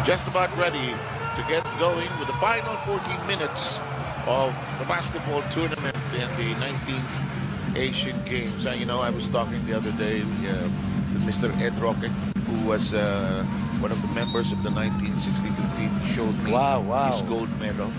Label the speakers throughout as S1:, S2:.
S1: just about ready to get going with the final 14 minutes of the basketball tournament in the 19th Asian Games. You know, I was talking the other day with Mr. Ed Roque, who was one of the members of the 1962 team, showed me his gold medal.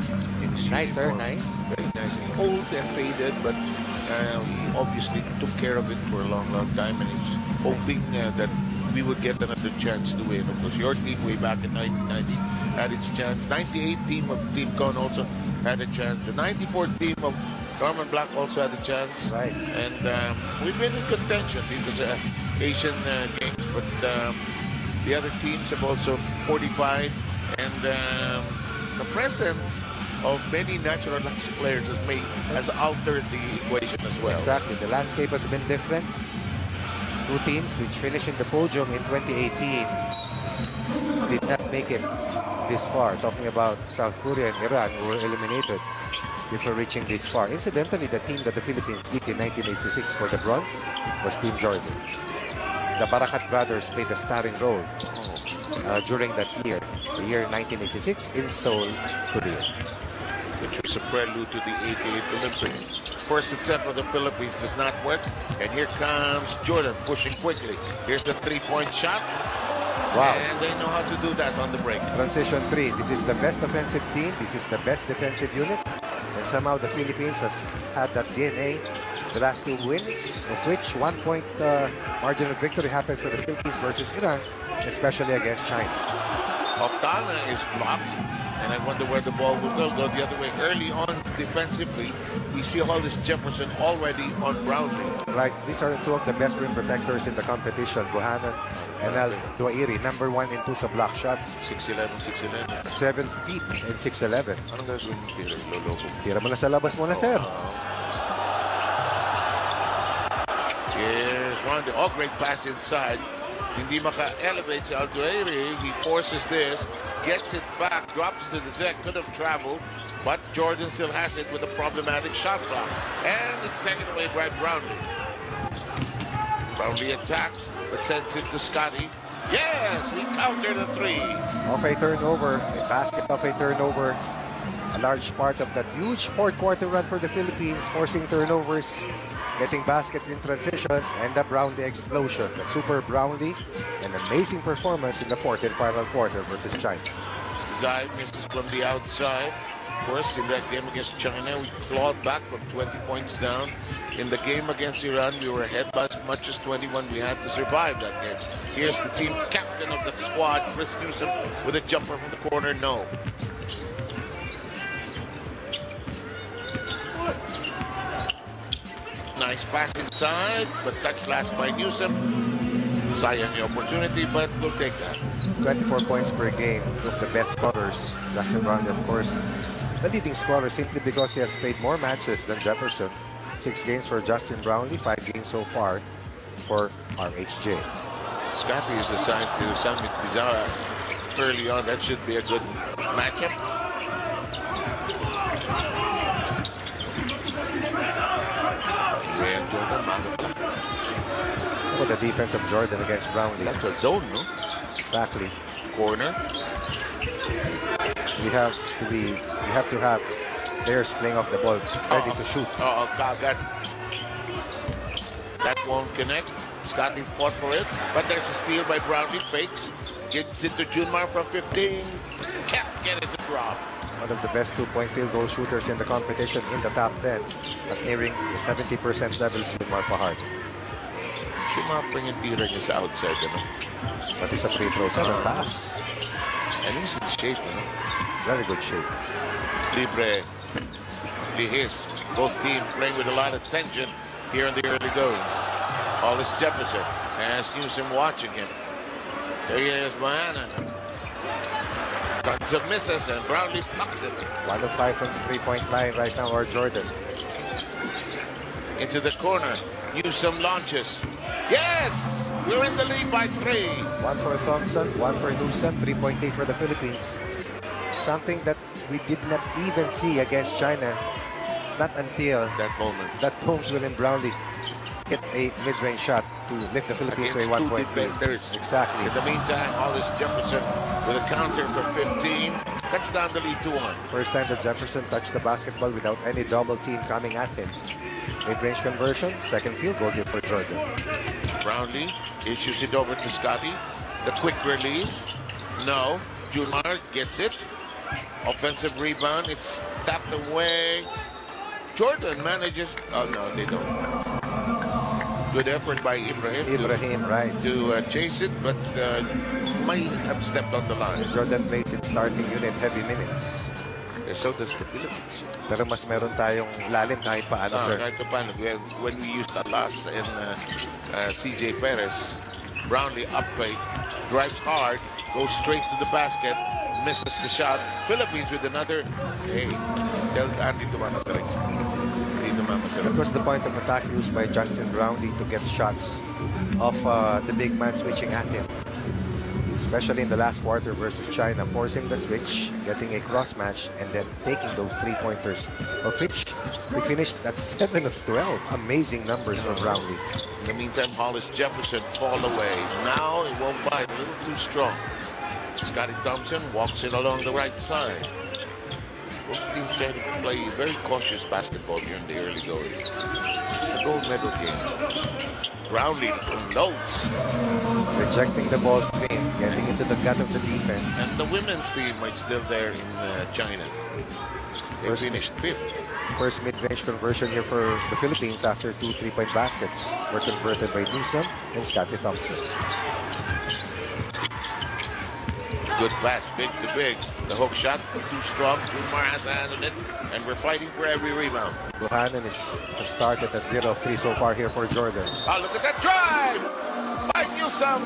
S2: Nice, sir. Nice.
S1: Very nice. Old and faded, but he obviously took care of it for a long, long time, and he's hoping that we would get another chance to win. Of course, your team way back in 1990 had its chance. 98 team of Team Con also had a chance. The 94 team of Carmen Black also had a chance.
S2: Right.
S1: And we've been in contention. It was Asian Games, but the other teams have also fortified, and the presence of many naturalized players has altered the equation as well.
S2: Exactly. The landscape has been different. Two teams which finished in the podium in 2018 did not make it this far. Talking about South Korea and Iran, who were eliminated before reaching this far. Incidentally, the team that the Philippines beat in 1986 for the bronze was Team Jordan. The Barakat brothers played a starring role during that year, the year 1986 in Seoul, Korea.
S1: Which was a prelude to the 88 Olympics. First attempt of the Philippines does not work, and here comes Jordan pushing quickly. Here's the three-point shot.
S2: Wow.
S1: And they know how to do that on the break.
S2: Transition 3. This is the best offensive team. This is the best defensive unit. And somehow the Philippines has had that DNA. The last two wins, of which 1-point margin of victory happened for the Philippines versus Iran, especially against China.
S1: Octana is blocked, and I wonder where the ball will go the other way. Early on, defensively, we see all this Jefferson already on Brownlee.
S2: Right, these are two of the best rim protectors in the competition. Buhanan and Al Duairi, number 1 and 2 sa block shots.
S1: 6'11", 6'11".
S2: 7 feet and 6'11".
S1: Anong gagawin ng tira? Loloko.
S2: Tira mo na sa labas mo na, sir.
S1: Here's Rondo. Oh, great pass inside. Hindi maka-elevate si Al Duairi. He forces this, gets it back, drops to the deck, could have traveled, but Jordan still has it with a problematic shot clock. And it's taken away by Brownlee. Brownlee attacks, but sends it to Scotty. Yes, we countered a 3.
S2: Off a turnover, a basket off a turnover. A large part of that huge fourth quarter run for the Philippines, forcing turnovers, getting baskets in transition, and the Brownlee explosion. The super Brownlee, an amazing performance in the fourth and final quarter versus China.
S1: Zai misses from the outside. Of course, in that game against China, we clawed back from 20 points down. In the game against Iran, we were ahead by as much as 21. We had to survive that game. Here's the team captain of the squad, Chris Newsom, with a jumper from the corner. No. Nice pass inside, but touch last by Newsom. Sayang the opportunity, but we'll take that.
S2: 24 points per game from the best scorers. Justin Brownlee, of course, the leading scorer simply because he has played more matches than Jefferson. 6 games for Justin Brownlee, 5 games so far for RHJ.
S1: Scotty is assigned to Samit Bizarra early on. That should be a good matchup.
S2: Look at the defense of Jordan against Brownlee.
S1: That's a zone, no?
S2: Exactly.
S1: Corner.
S2: You have to have players playing off the ball, ready to shoot.
S1: That won't connect. Scotty fought for it, but there's a steal by Brownlee. Fakes, gets it to Junmar from 15. Can't get it to drop.
S2: One of the best two-point field goal shooters in the competition in the top 10, but nearing the 70% levels, Junmar Pahart.
S1: Junmar bringing tira niya sa outside, you know?
S2: But it's a free throw, 7 pass.
S1: And he's in shape, you know?
S2: Very good shape.
S1: Libre, Lihis, both teams playing with a lot of tension here in the early goings. All this Jefferson, as Newsom watching him. There he is, Moana. Tons of misses, and Brownlee plucks it.
S2: 1 of 5 from the three-point line right now, or Jordan.
S1: Into the corner, Newsom launches. Yes! We're in the lead by 3.
S2: 1 for Thompson, 1 for Newsom, 3.8 for the Philippines. Something that we did not even see against China. Not until
S1: that moment.
S2: That moment when Brownlee hit a mid-range shot. to lift the Philippines to a
S1: against
S2: 1-point
S1: two
S2: lead.
S1: defenders.
S2: Exactly.
S1: In the meantime, Hollis Jefferson with a counter for 15 cuts down the lead to 1.
S2: First time that Jefferson touched the basketball without any double team coming at him. Mid-range conversion, second field goal here for Jordan.
S1: Brownlee issues it over to Scotty. The quick release. No. Junmar gets it. Offensive rebound. It's tapped away. Jordan manages. Oh, no, they don't. Good effort by Ibrahim.
S2: Right.
S1: To chase it, but might have stepped on the line.
S2: Jordan plays in starting unit heavy minutes.
S1: So does the Philippines.
S2: Pero mas meron tayong lalim kahit paano, sir.
S1: Kahit paano. When we used Alas and CJ Perez, Brownlee up fake, drives hard, goes straight to the basket, misses the shot. Philippines with another. Hey, Andy Dumamasarek.
S2: That was the point of attack used by Justin Brownlee to get shots of the big man switching at him. Especially in the last quarter versus China, forcing the switch, getting a cross match, and then taking those 3-pointers. Of which we finished at 7 of 12. Amazing numbers for Brownlee.
S1: In the meantime, Hollis Jefferson fall away. Now it won't bite, a little too strong. Scotty Thompson walks it along the right side. Both teams trying to play very cautious basketball during the early going. It's a gold medal game. Brownlee unloads.
S2: Rejecting the ball screen, getting into the gut of the defense.
S1: And the women's team is still there in China. They finished 5th.
S2: First mid-range conversion here for the Philippines after 2 3-point baskets were converted by Newsom and Scotty Thompson.
S1: Good pass, big to big. The hook shot, too strong. Junmar has handled it, and we're fighting for every rebound.
S2: Buchanan has started at 0 of 3 so far here for Jordan.
S1: Oh, look at that drive by Newsom.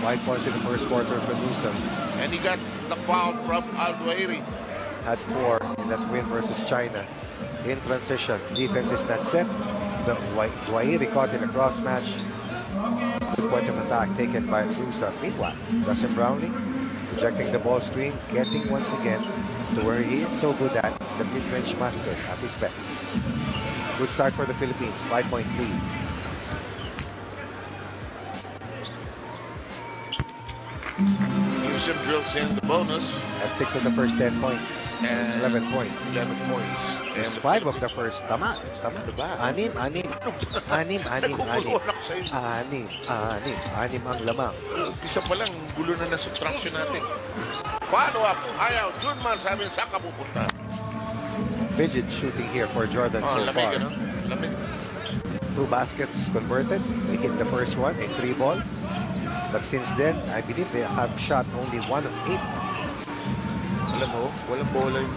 S2: 5 points in the first quarter for Newsom.
S1: And he got the foul from Al-Duairi.
S2: Had 4 in that win versus China. In transition, defense is not set. The Duairi caught in a cross match. Good point of attack taken by Newsom. Meanwhile, Justin Brownlee rejecting the ball screen, getting once again to where he is so good at, the mid-range master at his best. Good start for the Philippines, 5-point lead.
S1: Newsom drills in the bonus.
S2: At 6 of the first 10 points.
S1: And
S2: 11 points.
S1: 11 points.
S2: It's 5 of the first. Tama. Anim ang lamang.
S1: Umpisa pa lang, gulo na subtraction natin. Follow up. Ayaw. Junmar sabi saan ka pupunta.
S2: Rigid shooting here for Jordan so
S1: lamig,
S2: far.
S1: Lamig.
S2: 2 baskets converted. They hit the first one, a 3 ball. But since then, I believe they have shot only 1 of 8.
S1: Alam mo, walang bola yung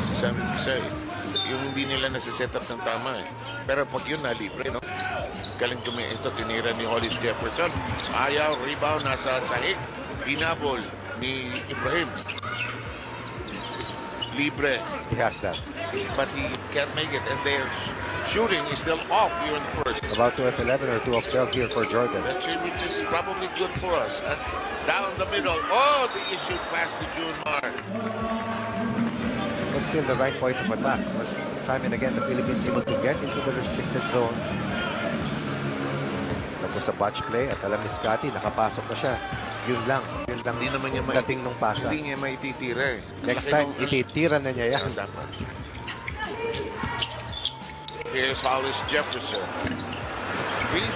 S1: sasabi ko sa'yo. Yung hindi nila nasa-set up ng tama eh. Pero pag yun nalibre, no? Galing ito, tinira ni Hollis Jefferson. Ayaw, rebound, nasa sahig. Pinabol ni Ibrahim. Libre.
S2: He has that.
S1: But he can't make it. And their shooting is still off here in the first.
S2: About 2 of 11 or 2 of 12 here for Jordan.
S1: Which is probably good for us. And down the middle. Oh, the issue pass to Junmar.
S2: But still the right point of attack. Once time and again, the Philippines able to get into the restricted zone. That was a botch play. At alam ni Scotty, nakapasok na siya. Yun lang.
S1: Hindi naman niya
S2: dating nung pasa.
S1: Hindi niya maititira eh.
S2: Next time, ititira na niya yan.
S1: Dapat. Here's Hollis Jefferson. Really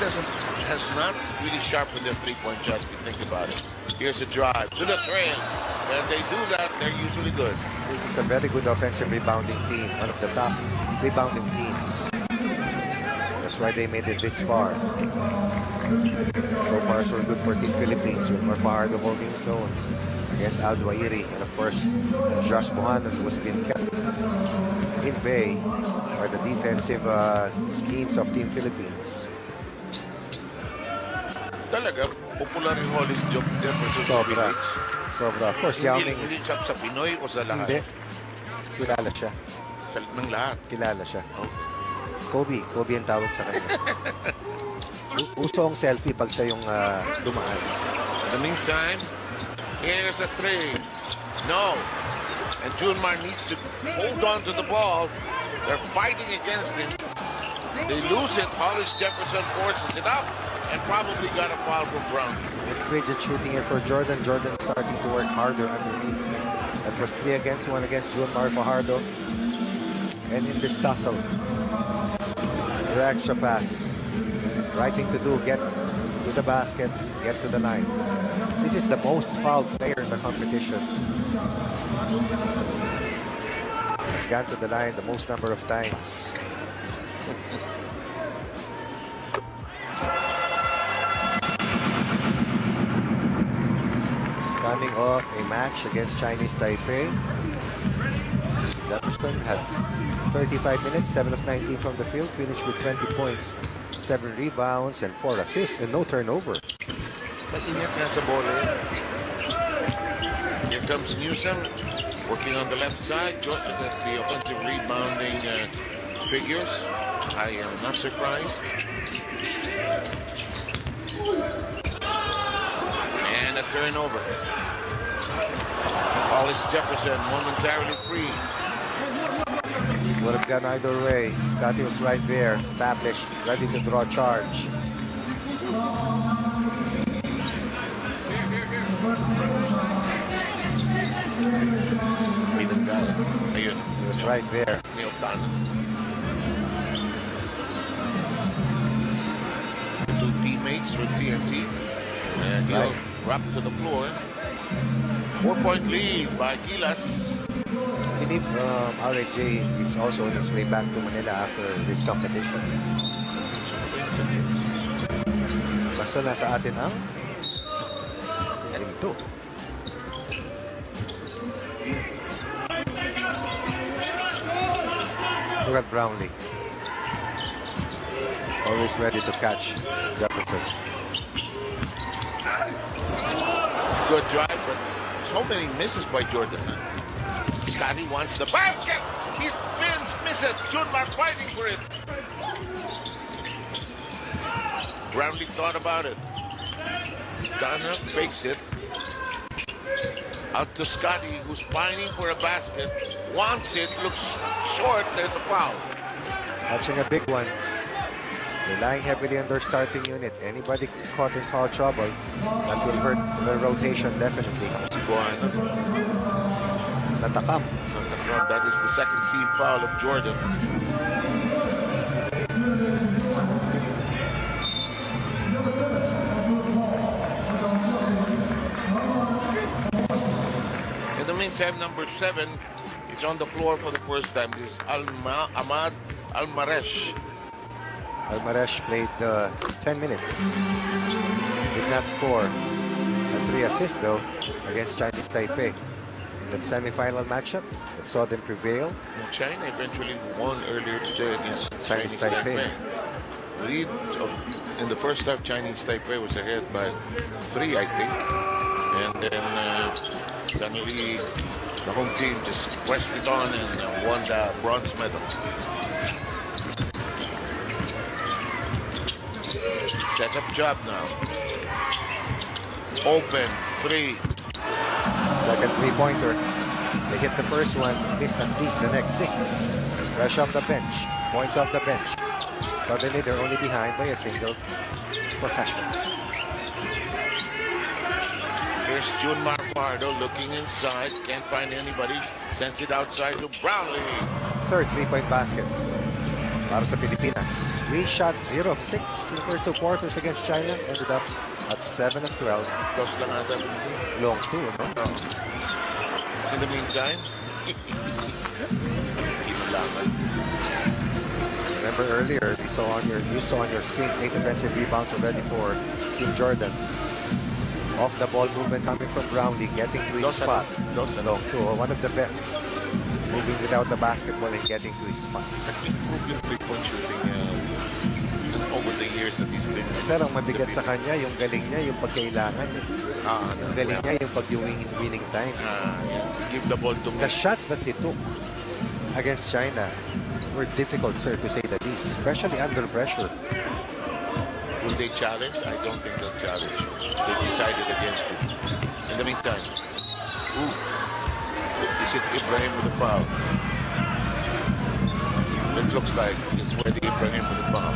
S1: has not really sharpened their 3-point shot if you think about it. Here's a drive to the trail. When they do that, they're usually good.
S2: This is a very good offensive rebounding team. One of the top rebounding teams. That's why they made it this far. So far, so good for Team Philippines. Junmar Fajardo holding zone against Al-Duairi. And of course, Josh Buchanan, who has been kept in bay by the defensive schemes of Team Philippines.
S1: Talaga, popular yung Hollis Jefferson.
S2: Sobra. Of course, Yao Ming
S1: is... Hindi sa Pinoy o sa lahat?
S2: Hindi. Kilala siya.
S1: Sa ng lahat?
S2: Kilala siya.
S1: Okay.
S2: Kobe ang tawag sa kanya. Uso ang selfie pag siya yung dumaan.
S1: In the meantime, here's a 3. No. And Junmar needs to hold on to the ball. They're fighting against him. They lose it. Hollis Jefferson forces it up and probably got a foul from Brown.
S2: Rigid shooting it for Jordan. Jordan starting to work harder underneath. That was 3 against 1 against Junmar Fajardo. And in this tussle, the extra pass. Right thing to do, get to the basket, get to the line. This is the most fouled player in the competition. He's gone to the line the most number of times. Coming off a match against Chinese Taipei, Jefferson had 35 minutes, 7 of 19 from the field, finished with 20 points, 7 rebounds, and 4 assists, and no turnover.
S1: Mainit nga sa bola. Here comes Newsom, working on the left side. Jordan at the offensive rebounding figures. I am not surprised. And a turnover. Hollis Jefferson momentarily free.
S2: Would have gone either way. Scotty was right there, established, ready to draw charge.
S1: Ayun.
S2: He was right there.
S1: The two teammates from TNT. And he'll drop to the floor. 4-point lead by GILAS.
S2: I believe RJ is also on his way back to Manila after this competition. Basta nasa atin ang ito. Look at Brownlee. Always ready to catch Jefferson.
S1: Good drive, but so many misses by Jordan. Scotty wants the basket. He spins, misses. Junmar fighting for it. Brownlee thought about it. Donna fakes it. Out to Scotty, who's pining for a basket. Wants it, looks short. There's a foul.
S2: Catching a big one. Relying heavily on their starting unit. Anybody caught in foul trouble, that will hurt the rotation definitely. Natakam.
S1: That is the second team foul of Jordan. In the meantime, number 7 is on the floor for the first time. This is Ahmad Almaresh.
S2: Almaresh played 10 minutes. Did not score. 3 assists though against Chinese Taipei. In that semi-final matchup, it saw them prevail.
S1: China eventually won earlier today against
S2: Chinese Taipei.
S1: Lead in the first half, Chinese Taipei was ahead by 3, I think. And then suddenly the home team just pressed it on and won the bronze medal. Set-up job now. Open 3.
S2: Second three-pointer. They hit the first one, missed at least the next 6. Fresh off the bench, points off the bench. Suddenly they're only behind by a single possession.
S1: Here's Junmar Fajardo looking inside, can't find anybody, sends it outside to Brownlee.
S2: Third three-point basket para sa Pilipinas. We shot 0 of 6 in the first 2 quarters against China. Ended up at 7 of 12.
S1: Close lang ata.
S2: Long 2, no?
S1: In the meantime,
S2: remember earlier, you saw on your screens 8 offensive rebounds already for Team Jordan. Off the ball movement coming from Brownlee, getting to his spot. Long 2, one of the best. Moving without the basketball and getting to his spot.
S1: Improved yung three-point shooting over the years that he's been.
S2: Sir, ang mabigat sa kanya, yung galing niya, yung pagkailangan. Yung galing niya, yung pag-winning time.
S1: Give the ball to me.
S2: The shots that he took against China were difficult, sir, to say the least, especially under pressure.
S1: Will they challenge? I don't think they'll challenge. They decided against it. In the meantime, is it Ibrahim with the foul? It looks like it's where the Ibrahim with the bomb.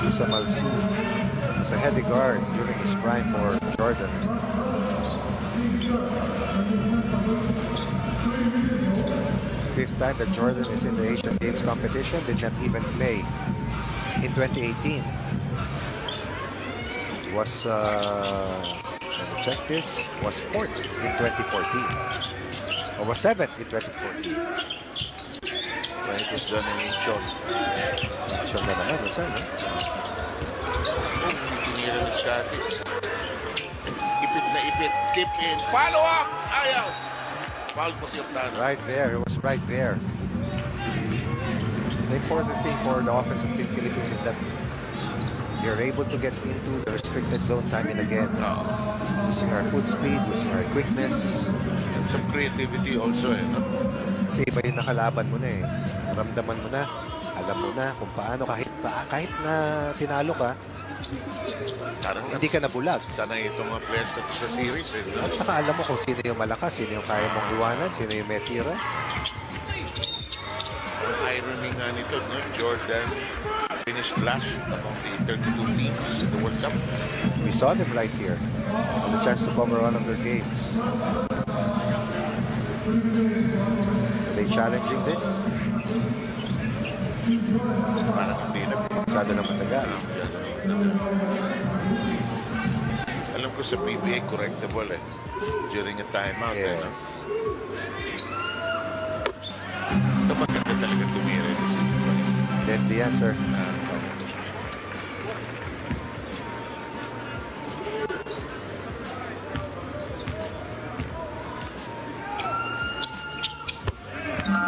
S2: Isa Malsu was a heady guard during his prime for Jordan. Fifth time that Jordan is in the Asian Games competition, did not even play in 2018. Was let me check this. Was fourth in 2014, or was seventh in 2014.
S1: When it was done in Incheon.
S2: Incheon na naman, sir. No?
S1: Tinira ni Scotty. Ipit na ipit. Tip in. Follow up! Ayaw! Foul po si Octano.
S2: Right there. It was right there. The important thing for the offensive team Philippines is that you're able to get into the restricted zone time and again. Using our foot speed, using our quickness.
S1: And some creativity also, eh, no?
S2: Kasi iba yung nakalaban mo na eh. Ramdaman mo na, alam mo na kung paano kahit na tinalo ka,
S1: Parang
S2: hindi ka nabulag.
S1: Sana itong mga players na sa series, eh. No?
S2: At saka alam mo kung sino yung malakas, sino yung kaya mong iwanan, sino yung may tira.
S1: Ang irony nga nito, no? Jordan finished last among the 32 teams in the World Cup.
S2: We saw them right here. Have a chance to cover one of their games. Are they challenging this?
S1: Parang hindi na.
S2: Masyado na matagal.
S1: Alam ko sa PBA, correctable eh. During a timeout.
S2: Yes.
S1: Eh, no? Maganda talaga tumira.
S2: That's the answer.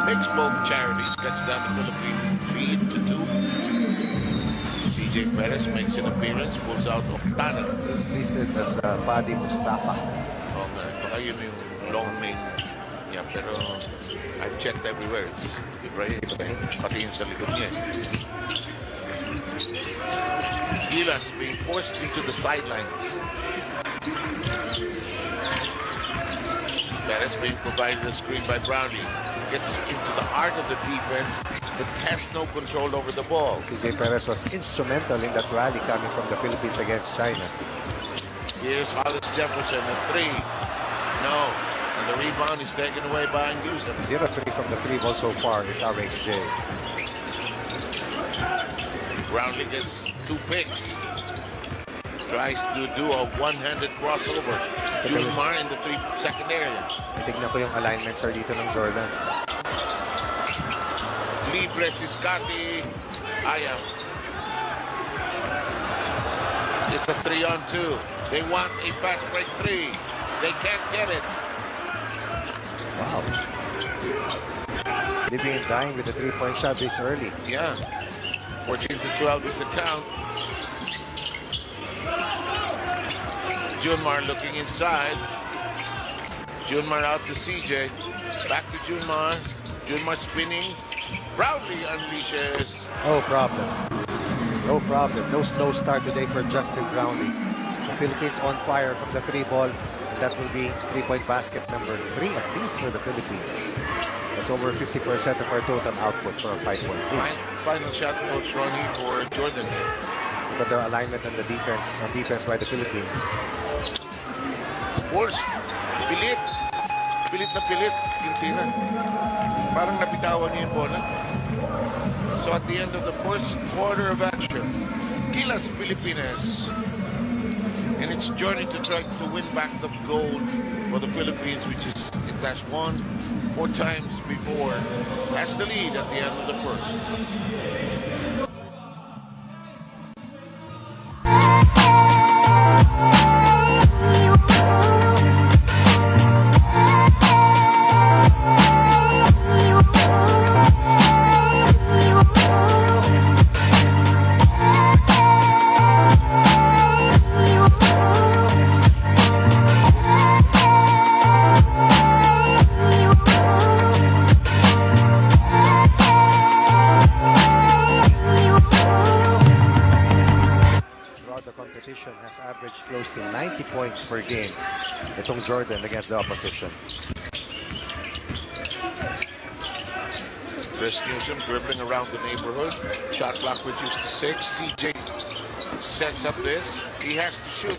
S1: Next Bob Charities cuts down the Philippine lead to 2. CJ Perez makes an appearance, pulls out Octana.
S2: It's listed as Fadi Mustafa.
S1: Oh, baka yun yung long name niya, pero I've checked everywhere. It's Ibrahim. Pati yung sa likod niya. GILAS being forced into the sidelines. Perez being provided a screen by Brownie. Gets into the heart of the defense, but has no control over the ball.
S2: CJ Perez was instrumental in that rally coming from the Philippines against China.
S1: Here's Hollis Jefferson, a 3. No. And the rebound is taken away by Hangzhou.
S2: 0-3 from the 3 ball so far is RHJ.
S1: Brownlee gets 2 picks. Tries to do a one-handed crossover. Jumar in the second area.
S2: Tignan ko yung alignment sir dito ng Jordan.
S1: Libre si Scotty. Ayaw. It's a 3-on-2. They want a fast break 3. They can't get it.
S2: Wow. Living and dying with a 3-point shot this early.
S1: Yeah. 14-12 is the count. Junmar looking inside. Junmar out to CJ. Back to Junmar. Junmar spinning. Proudly unleashes.
S2: No problem. No problem. No slow start today for Justin Brownlee. The Philippines on fire from the 3 ball. That will be 3-point basket number 3 at least for the Philippines. That's over 50% of our total output for a 5-point lead.
S1: Final shot, Coach Ronnie, for Jordan.
S2: But the alignment on the defense by the Philippines.
S1: Forced. Pilit. Pilit na pilit. Quintina. Parang napitawan niya yung bola. So at the end of the first quarter of action, GILAS Pilipinas in its journey to try to win back the gold for the Philippines, which is it has won 4 times before, has the lead at the end of the first.
S2: Has averaged close to 90 points per game. Itong Jordan against the opposition.
S1: Chris Newsom dribbling around the neighborhood. Shot clock reduced to 6. CJ sets up this. He has to shoot.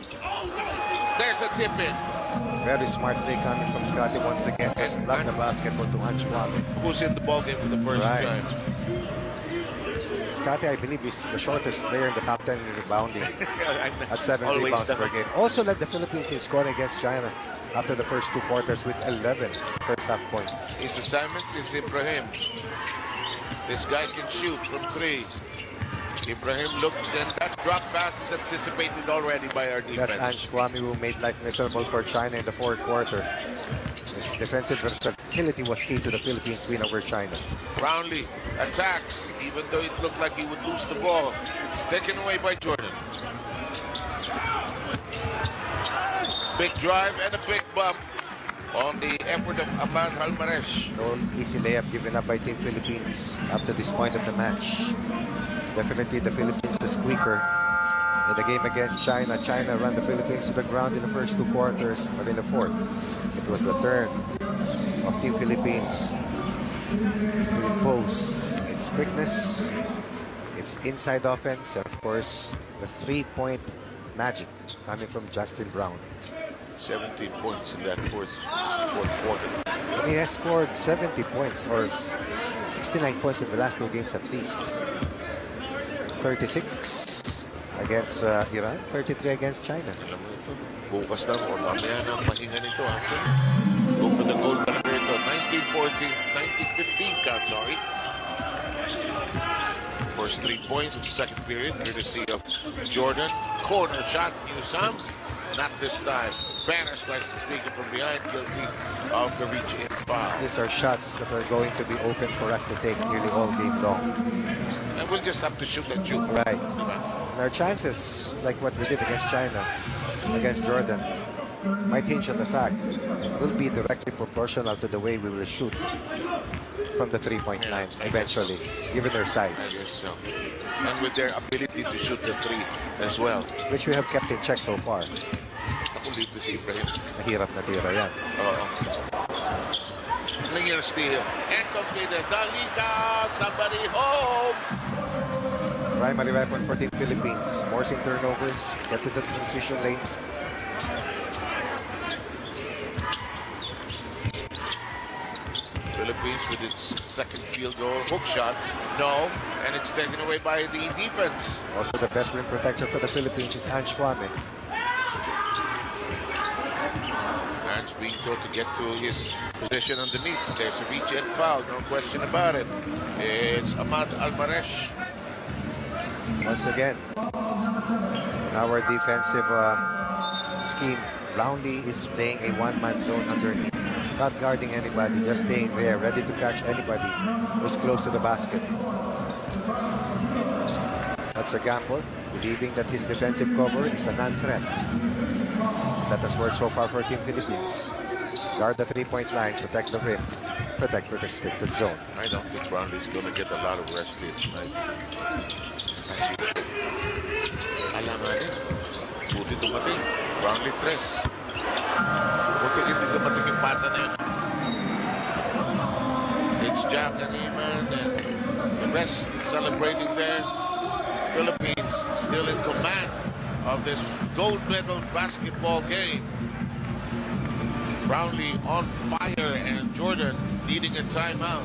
S1: There's a tip in.
S2: Very smart play coming from Scotty once again. Just lock the basketball to Hangzhou.
S1: Who's in the ballgame for the first time.
S2: Scotty, I believe, is the shortest player in the top 10 in rebounding at 7
S1: Always
S2: rebounds per game. Also led the Philippines in scoring against China after the first 2 quarters with 11 first half points.
S1: His assignment is Ibrahim. This guy can shoot from 3. Ibrahim looks, and that drop pass is anticipated already by our defense.
S2: That's Ange who made life miserable for China in the 4th quarter. His defensive versatility was key to the Philippines' win over China.
S1: Brownlee attacks, even though it looked like he would lose the ball. It's taken away by Jordan. Big drive and a big bump on the effort of Ahmad Almaresh.
S2: No easy layup given up by Team Philippines up to this point of the match. Definitely the Philippines the squeaker in the game against China. China ran the Philippines to the ground in the first 2 quarters, but in the 4th, it was the turn of Team Philippines to impose its quickness, its inside offense, and of course, the 3-point magic coming from Justin Brown.
S1: 17 points in that fourth quarter.
S2: And he has scored 70 points or 69 points in the last 2 games at least. 36 against Iran, 33 against China.
S1: Bukas lang o mamaya na pahinga nito. Go for the goal talaga ito. 19-15 count, sorry. First 3 points of the second period, courtesy of Jordan. Corner shot, Newsom. Not this time. Banner slices sneaking from behind, guilty of the reach-in foul.
S2: These are shots that are going to be open for us to take nearly all game long.
S1: And we'll just have to shoot and shoot.
S2: Right. And our chances, like what we did against China, against Jordan, might hinge on the fact will be directly proportional to the way we will shoot from the 3-point line eventually, given their size.
S1: I guess so. And with their ability to shoot the 3 as well.
S2: Which we have kept in check so far.
S1: Ako leave to see Ibrahim.
S2: Mahirap na tira yan.
S1: Clear steal. And completed. The leak out. Somebody home.
S2: Primary weapon for Team Philippines. Forcing turnovers. Get to the transition lanes.
S1: Philippines with its second field goal. Hook shot. No. And it's taken away by the defense.
S2: Also the best rim protector for the Philippines is Ange.
S1: Ange being told to get to his position underneath. There's a reach-in foul. No question about it. It's Ahmad Almaresh.
S2: Once again, our defensive scheme, Brownlee is playing a one-man zone underneath, not guarding anybody, just staying there, ready to catch anybody who's close to the basket. That's a gamble, believing that his defensive cover is a non-threat. That has worked so far for Team Philippines. Guard the 3-point line, protect the rim, protect the restricted zone.
S1: I don't think Brownlee's going to get a lot of rest here tonight. Alanganin. Buti dumating. Brownlee 3. Buti hindi dumating yung pasa na yun. It's Jack and Iman and the rest celebrating there. Philippines still in command of this gold medal basketball game. Brownlee on fire and Jordan needing a timeout.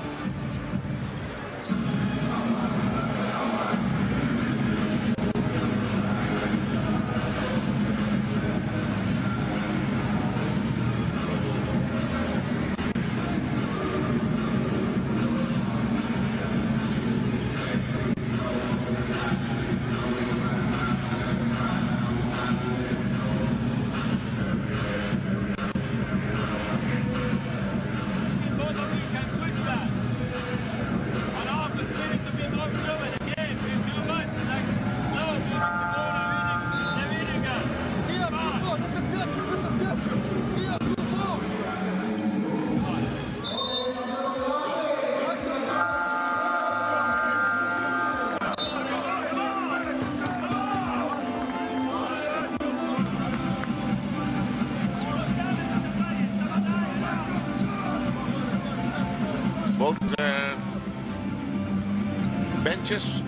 S1: just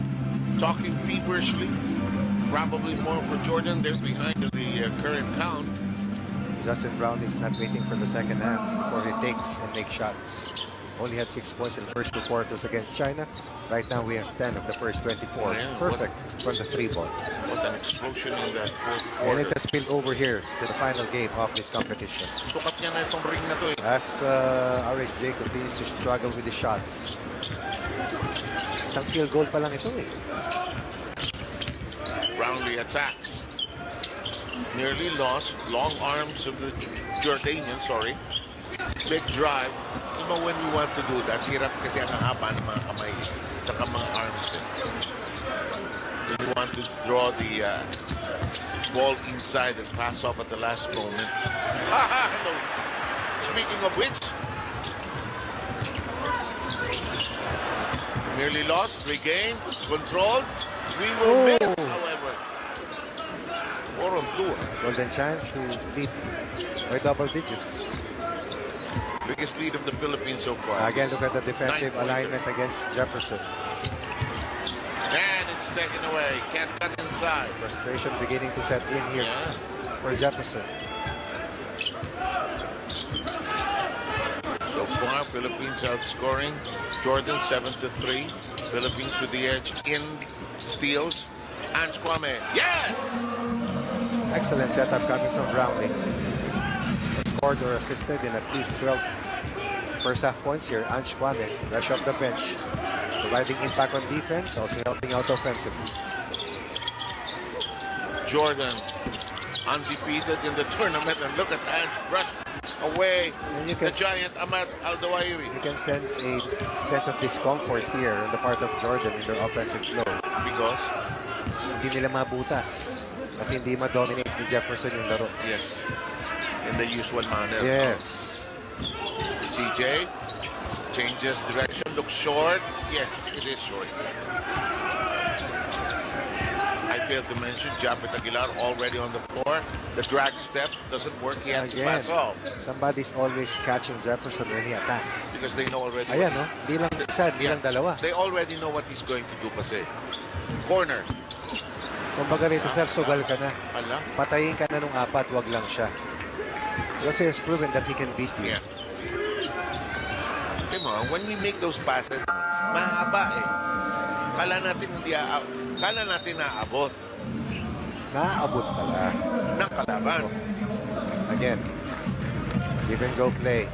S1: talking feverishly. Probably more for Jordan. They're behind the current count.
S2: Justin Brown is not waiting for the second half before he takes and makes shots. Only had 6 points in the first 2 quarters against China. Right now, we have 10 of the first 24.
S1: Yeah,
S2: Perfect from the 3 ball.
S1: What an explosion in that fourth
S2: And
S1: quarter.
S2: it has spilled over here to the final game of this competition.
S1: Sukat niya na itong ring na to eh.
S2: As RHJ continues to struggle with the shots. Isang field goal pa lang ito eh.
S1: Brownlee attacks. Nearly lost. Long arms of the Jordanian, sorry. Big drive. You know, when you want to do that, hirap kasi ang haba ng mga kamay tsaka mga arms eh. When you want to draw the ball inside and pass off at the last moment. No. Speaking of which, nearly lost, regained, controlled. We will miss, however. 4 on 2.
S2: Golden chance to lead by double digits.
S1: Biggest lead of the Philippines so far.
S2: Again, look at the defensive
S1: 9-pointer.
S2: alignment against Jefferson.
S1: And it's taken away. Can't cut inside.
S2: Frustration beginning to set in here
S1: Yeah.
S2: for Jefferson.
S1: So far, Philippines outscoring Jordan 7-3. Philippines with the edge in steals. Ange Kwame. Yes!
S2: Excellent setup coming from Brownlee. Scored or assisted in at least 12 first half points here. Ange Kwame, rush off the bench, providing impact on defense, also helping out offensively.
S1: Jordan undefeated in the tournament, and look at Ange brush away
S2: And you
S1: the
S2: can
S1: giant Ahmad Al-Dawairi.
S2: You can sense a sense of discomfort here on the part of Jordan in their offensive flow.
S1: Because?
S2: Hindi nila mabutas at hindi ma-dominate ni Jefferson yung laro.
S1: Yes. In the usual manner.
S2: Yes.
S1: CJ changes direction, looks short. Yes, it is short. I failed to mention Japet Aguilar already on the floor. The drag step doesn't work. He has to
S2: Again,
S1: pass off
S2: somebody's always catching Jefferson when he attacks.
S1: because they know already.
S2: Ayan, no? Di lang isa, di lang dalawa.
S1: They already know what he's going to do kasi. Corner.
S2: Kumbaga rito, sir, sugal ka na.
S1: Ala.
S2: Patayin ka na nung 4, wag lang siya. Kasi has proven that he can beat you.
S1: Yeah. Diba, when we make those passes, mahaba eh. Kala natin naabot
S2: Naabot pala.
S1: ng kalaban.
S2: Again, give and go play.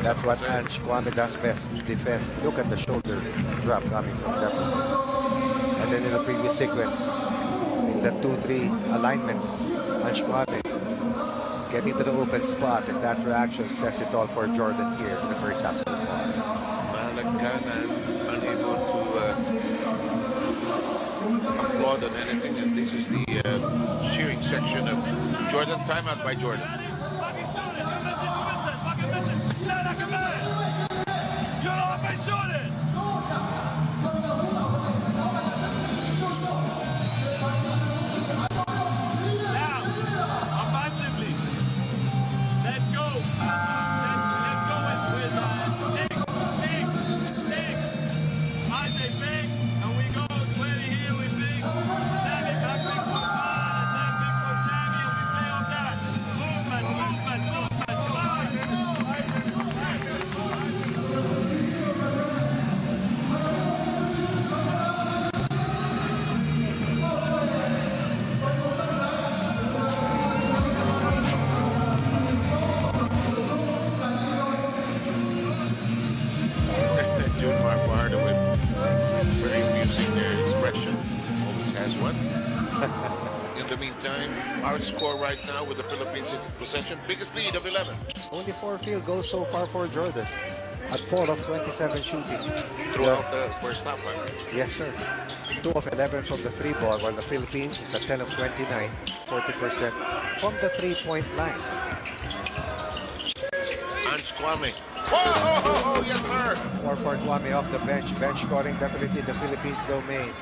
S2: That's what Ange Kwame does best, defend. Look at the shoulder drop coming from Jefferson. And then in the previous sequence, in the 2-3 alignment, Ange Kwame getting to the open spot, and that reaction says it all for Jordan here in the first half so far.
S1: Malagkanan, unable to applaud on anything, and this is the cheering section of Jordan. Timeout by Jordan. Our score right now with the Philippines in possession, biggest lead of 11.
S2: Only 4 field goals so far for Jordan at 4 of 27 shooting.
S1: Throughout the first half, right?
S2: Yes, sir. 2 of 11 from the 3 ball, while the Philippines is at 10 of 29, 40% from the 3-point line.
S1: Ange Kwame. Whoa, yes, sir.
S2: Or for Kwame off the bench. Bench scoring definitely the Philippines domain.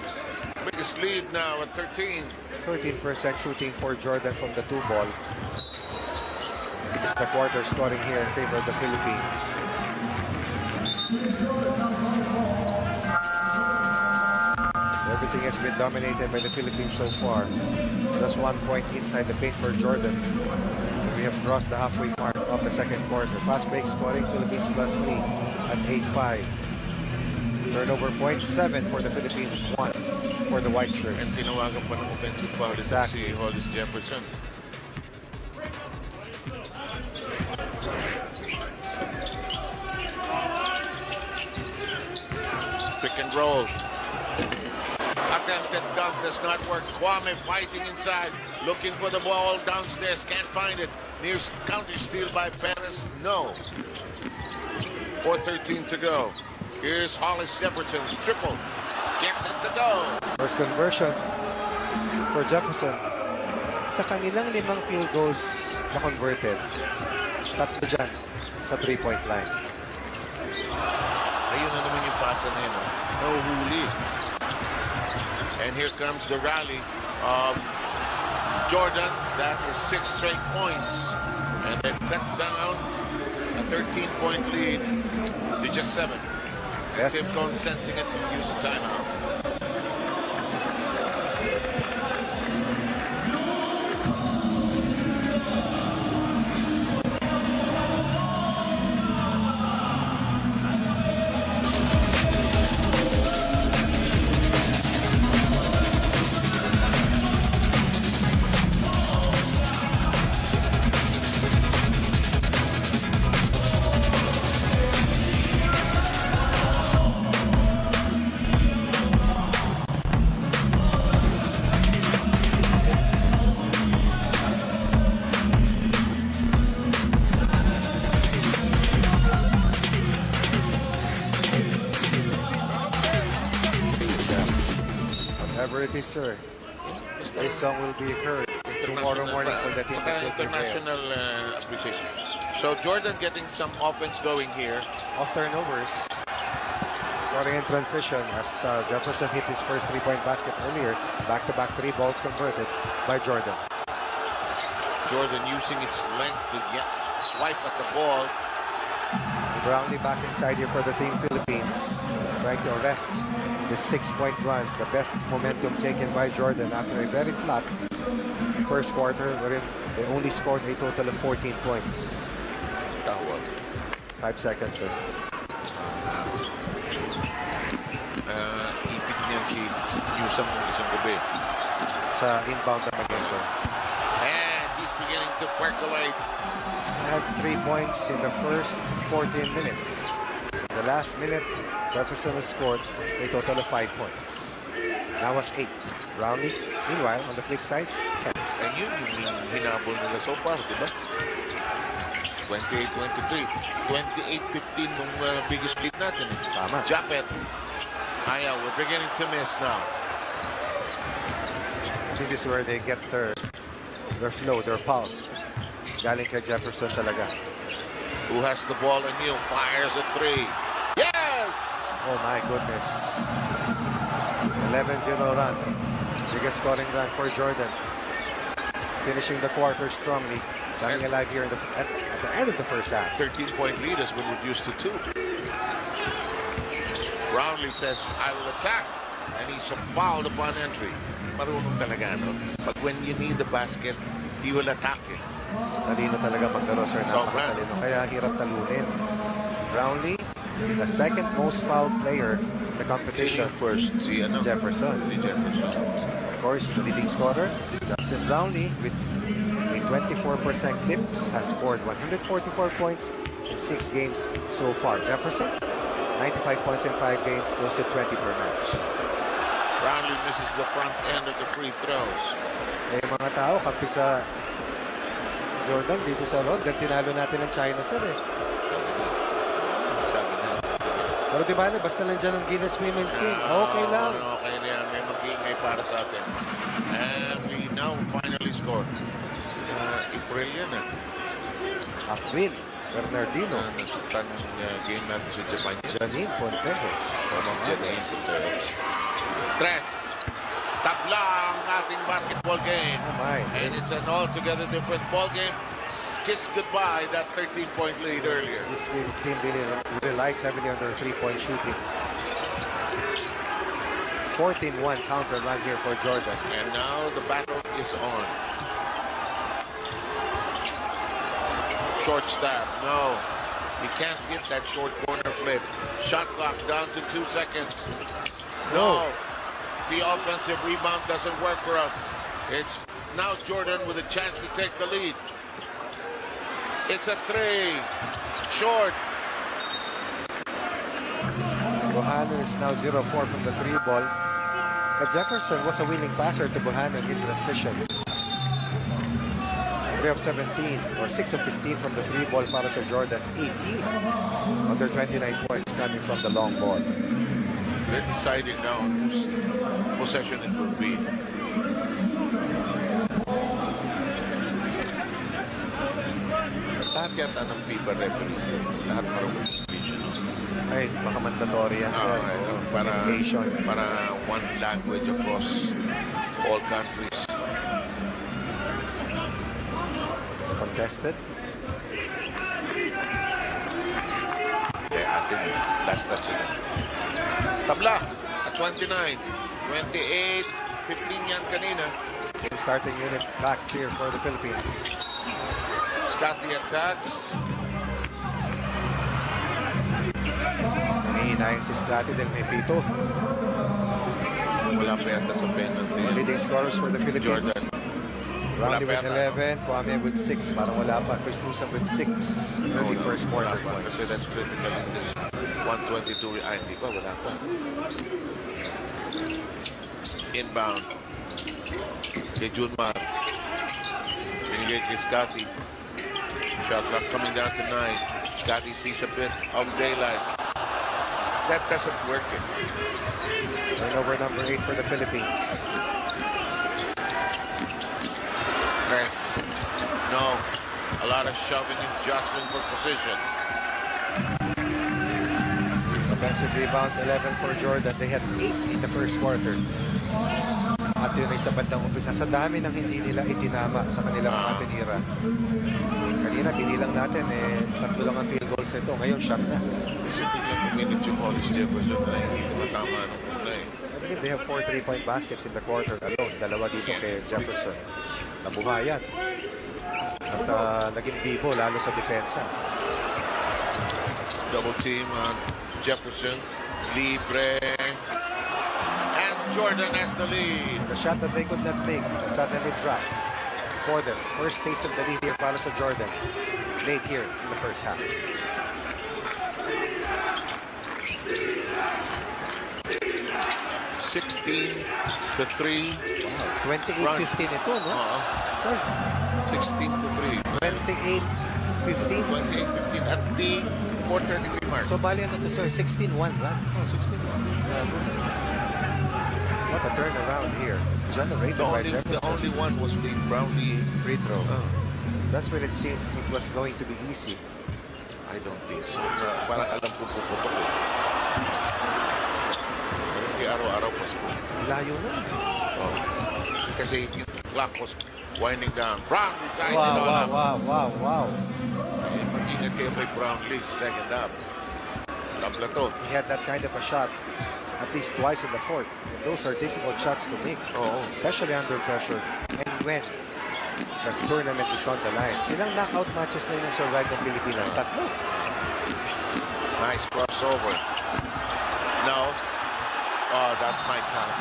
S1: Biggest lead now at 13.
S2: 13% shooting for Jordan from the 2 ball. This is the quarter scoring here in favor of the Philippines. has been dominated by the Philippines so far. Just 1 point inside the paint for Jordan. We have crossed the halfway mark of the second quarter. Fast break scoring, Philippines plus 3 at 8-5. Turnover points, 7 for the Philippines, 1 for the white shirts.
S1: And tinawagan pa ng offensive foul
S2: Exactly.
S1: si Hollis Jefferson. Pick and roll. Attempted dunk does not work. Kwame fighting inside, looking for the ball downstairs, can't find it. Near counter steal by Perez, no. 4:13 to go. Here's Hollis Jefferson, triple, gets it to go.
S2: First conversion for Jefferson. Sa kanilang 5 field goals na converted, 3 dyan sa 3-point line.
S1: Ayun na naman yung pasa na yun. No huli. And here comes the rally of Jordan. That is 6 straight points. And they cut down a 13-point lead to just 7. And
S2: Yes.
S1: Tim Cone sensing it and use a timeout.
S2: Whatever it is, sir. This song will be heard tomorrow morning for the team that will prevail.
S1: International appreciation. So Jordan getting some offense going here.
S2: Off turnovers. Scoring in transition as Jefferson hit his first 3-point basket earlier. Back-to-back 3 balls converted by Jordan.
S1: Jordan using its length to get swipe at the ball.
S2: Brownlee back inside here for the team Philippines. Trying to arrest the 6-point run. The best momentum taken by Jordan after a very flat first quarter wherein they only scored a total of 14 points.
S1: Tawag.
S2: 5 seconds, sir.
S1: Ipit niyan si Newsom ng isang gabi.
S2: Sa inbound naman yan, sir.
S1: And he's beginning to percolate.
S2: Had 3 points in the first 14 minutes. In the last minute, Jefferson has scored a total of 5 points. That was 8. Brownlee, meanwhile, on the flip side, 10.
S1: And yun yung hinabol nila so far, di ba? 28-23. 28-15 nung biggest lead natin.
S2: Tama.
S1: Japet. Ayaw, we're beginning to miss now.
S2: This is where they get their flow, their pulse. Galing kay Jefferson talaga.
S1: Who has the ball and you fires a 3. Yes!
S2: Oh my goodness. 11-0 run. Biggest scoring run for Jordan. Finishing the quarter strongly. Coming alive here in at the end of the first half.
S1: 13-point lead has been reduced to 2. Brownlee says, I will attack. And he's fouled upon entry. Marunong talaga, no? But when you need the basket, he will attack it.
S2: Talino talaga maglaro, sir. Napakatalino. Kaya hirap talunin. Brownlee, the second most fouled player in the competition.
S1: First, si
S2: Jefferson.
S1: Jefferson.
S2: Of course, the leading scorer, Justin Brownlee, with a 24% clips, has scored 144 points in 6 games so far. Jefferson, 95 points in 5 games, close to 20 per match.
S1: Brownlee misses the front end of the free throws.
S2: Eh, mga tao, kampi sa Jordan dito sa road. Dahil tinalo natin ang China, sir, eh.
S1: Sabi na.
S2: Pero di ba, basta nandiyan ang GILAS women's team. Okay lang.
S1: Okay na yan. May mag-iingay para sa atin. And we now finally score. April yan,
S2: April, Bernardino.
S1: Nasuktan ng game natin sa Japan.
S2: Janine Ponteros.
S1: Janine Ponteros. Tres. Tabla ang ating basketball game.
S2: Oh my.
S1: And it's an altogether different ball game. Kiss goodbye that 13-point lead earlier.
S2: This team really relies heavily on their 3-point shooting. 14-1 counter run here for Jordan.
S1: And now the battle is on. Short stab. No. You can't hit that short corner flip. Shot clock down to 2 seconds. No. The offensive rebound doesn't work for us. It's now Jordan with a chance to take the lead. It's a 3. Short.
S2: Buchanan is now 0-4 from the 3 ball. But Jefferson was a willing passer to Buchanan in transition. 3 of 17 or 6 of 15 from the 3 ball para sa Jordan. 18 under 29 points coming from the long ball.
S1: They're deciding now on whose possession it will be. Lahat yata ng FIBA referees, lahat parang
S2: ay, baka mandatory yan, sir.
S1: Para one language across all countries.
S2: Contested.
S1: Atin, last touch sila. Tabla at 29. 28, 15 yan kanina.
S2: Same starting unit back here for the Philippines.
S1: Scotty attacks.
S2: Hihinayin si Scotty dahil may pito.
S1: Wala pa yata sa penalty.
S2: Leading scorers for the Philippines.
S1: Jordan.
S2: Roundy with 11, Kwame with 6. Parang wala pa. Chris Newsom with 6. Early first quarter points.
S1: Kasi that's critical in this 122. Ay, hindi pa. Wala pa. Inbound. Kay Junmar. Binigay kay Scotty. Shot clock coming down to 9. Scotty sees a bit of daylight. That doesn't work.
S2: Turnover number 8 for the Philippines.
S1: Press. No. A lot of shoving and jostling for position.
S2: Offensive rebounds, 11 for Jordan. They had 8 in the first quarter. At yun ay sa bandang umpisa. Sa dami ng hindi nila itinama sa kanilang mga tinira. Kanina, binilang natin, tatlo lang ang field goals nito. Ngayon, shot na.
S1: Kasi biglang kuminit yung Hollis Jefferson na hindi tumatama ng play.
S2: I believe they have 4 3-point baskets in the quarter alone. Dalawa dito kay Jefferson. Nabuhayan. At naging bibo, lalo sa depensa.
S1: Double team on Jefferson. Libre. And Jordan has the lead.
S2: The shot that they could not make suddenly dropped for them. First taste of the lead here para sa Jordan. Late here in the first half.
S1: 16-3.
S2: Wow, 28-15 ito, no? Sorry.
S1: 16-3.
S2: 28-15.
S1: 28-15 at the 4:33 mark.
S2: So, bali ano to, sir? 16-1 run.
S1: Oh, 16-1.
S2: What a turnaround here. Generated by Jefferson.
S1: The only one was the Brownlee
S2: Free throw.
S1: Oh.
S2: That's when it seemed it was going to be easy.
S1: I don't think so. Parang alam ko puputok ko. Pero hindi araw-araw Pasko.
S2: Layo na.
S1: Oh. Kasi yung clock was winding down. Brownlee ties it
S2: Wow,
S1: all up.
S2: wow.
S1: Eh, mag-ingat kayo kay Brownlee sa second half. Tabla to.
S2: He had that kind of a shot at least twice in the fourth. And those are difficult shots to make, especially under pressure. And when the tournament is on the line. Ilang knockout matches na yung survive ng Pilipinas? Tatlo.
S1: Nice crossover. No. Oh, that might count.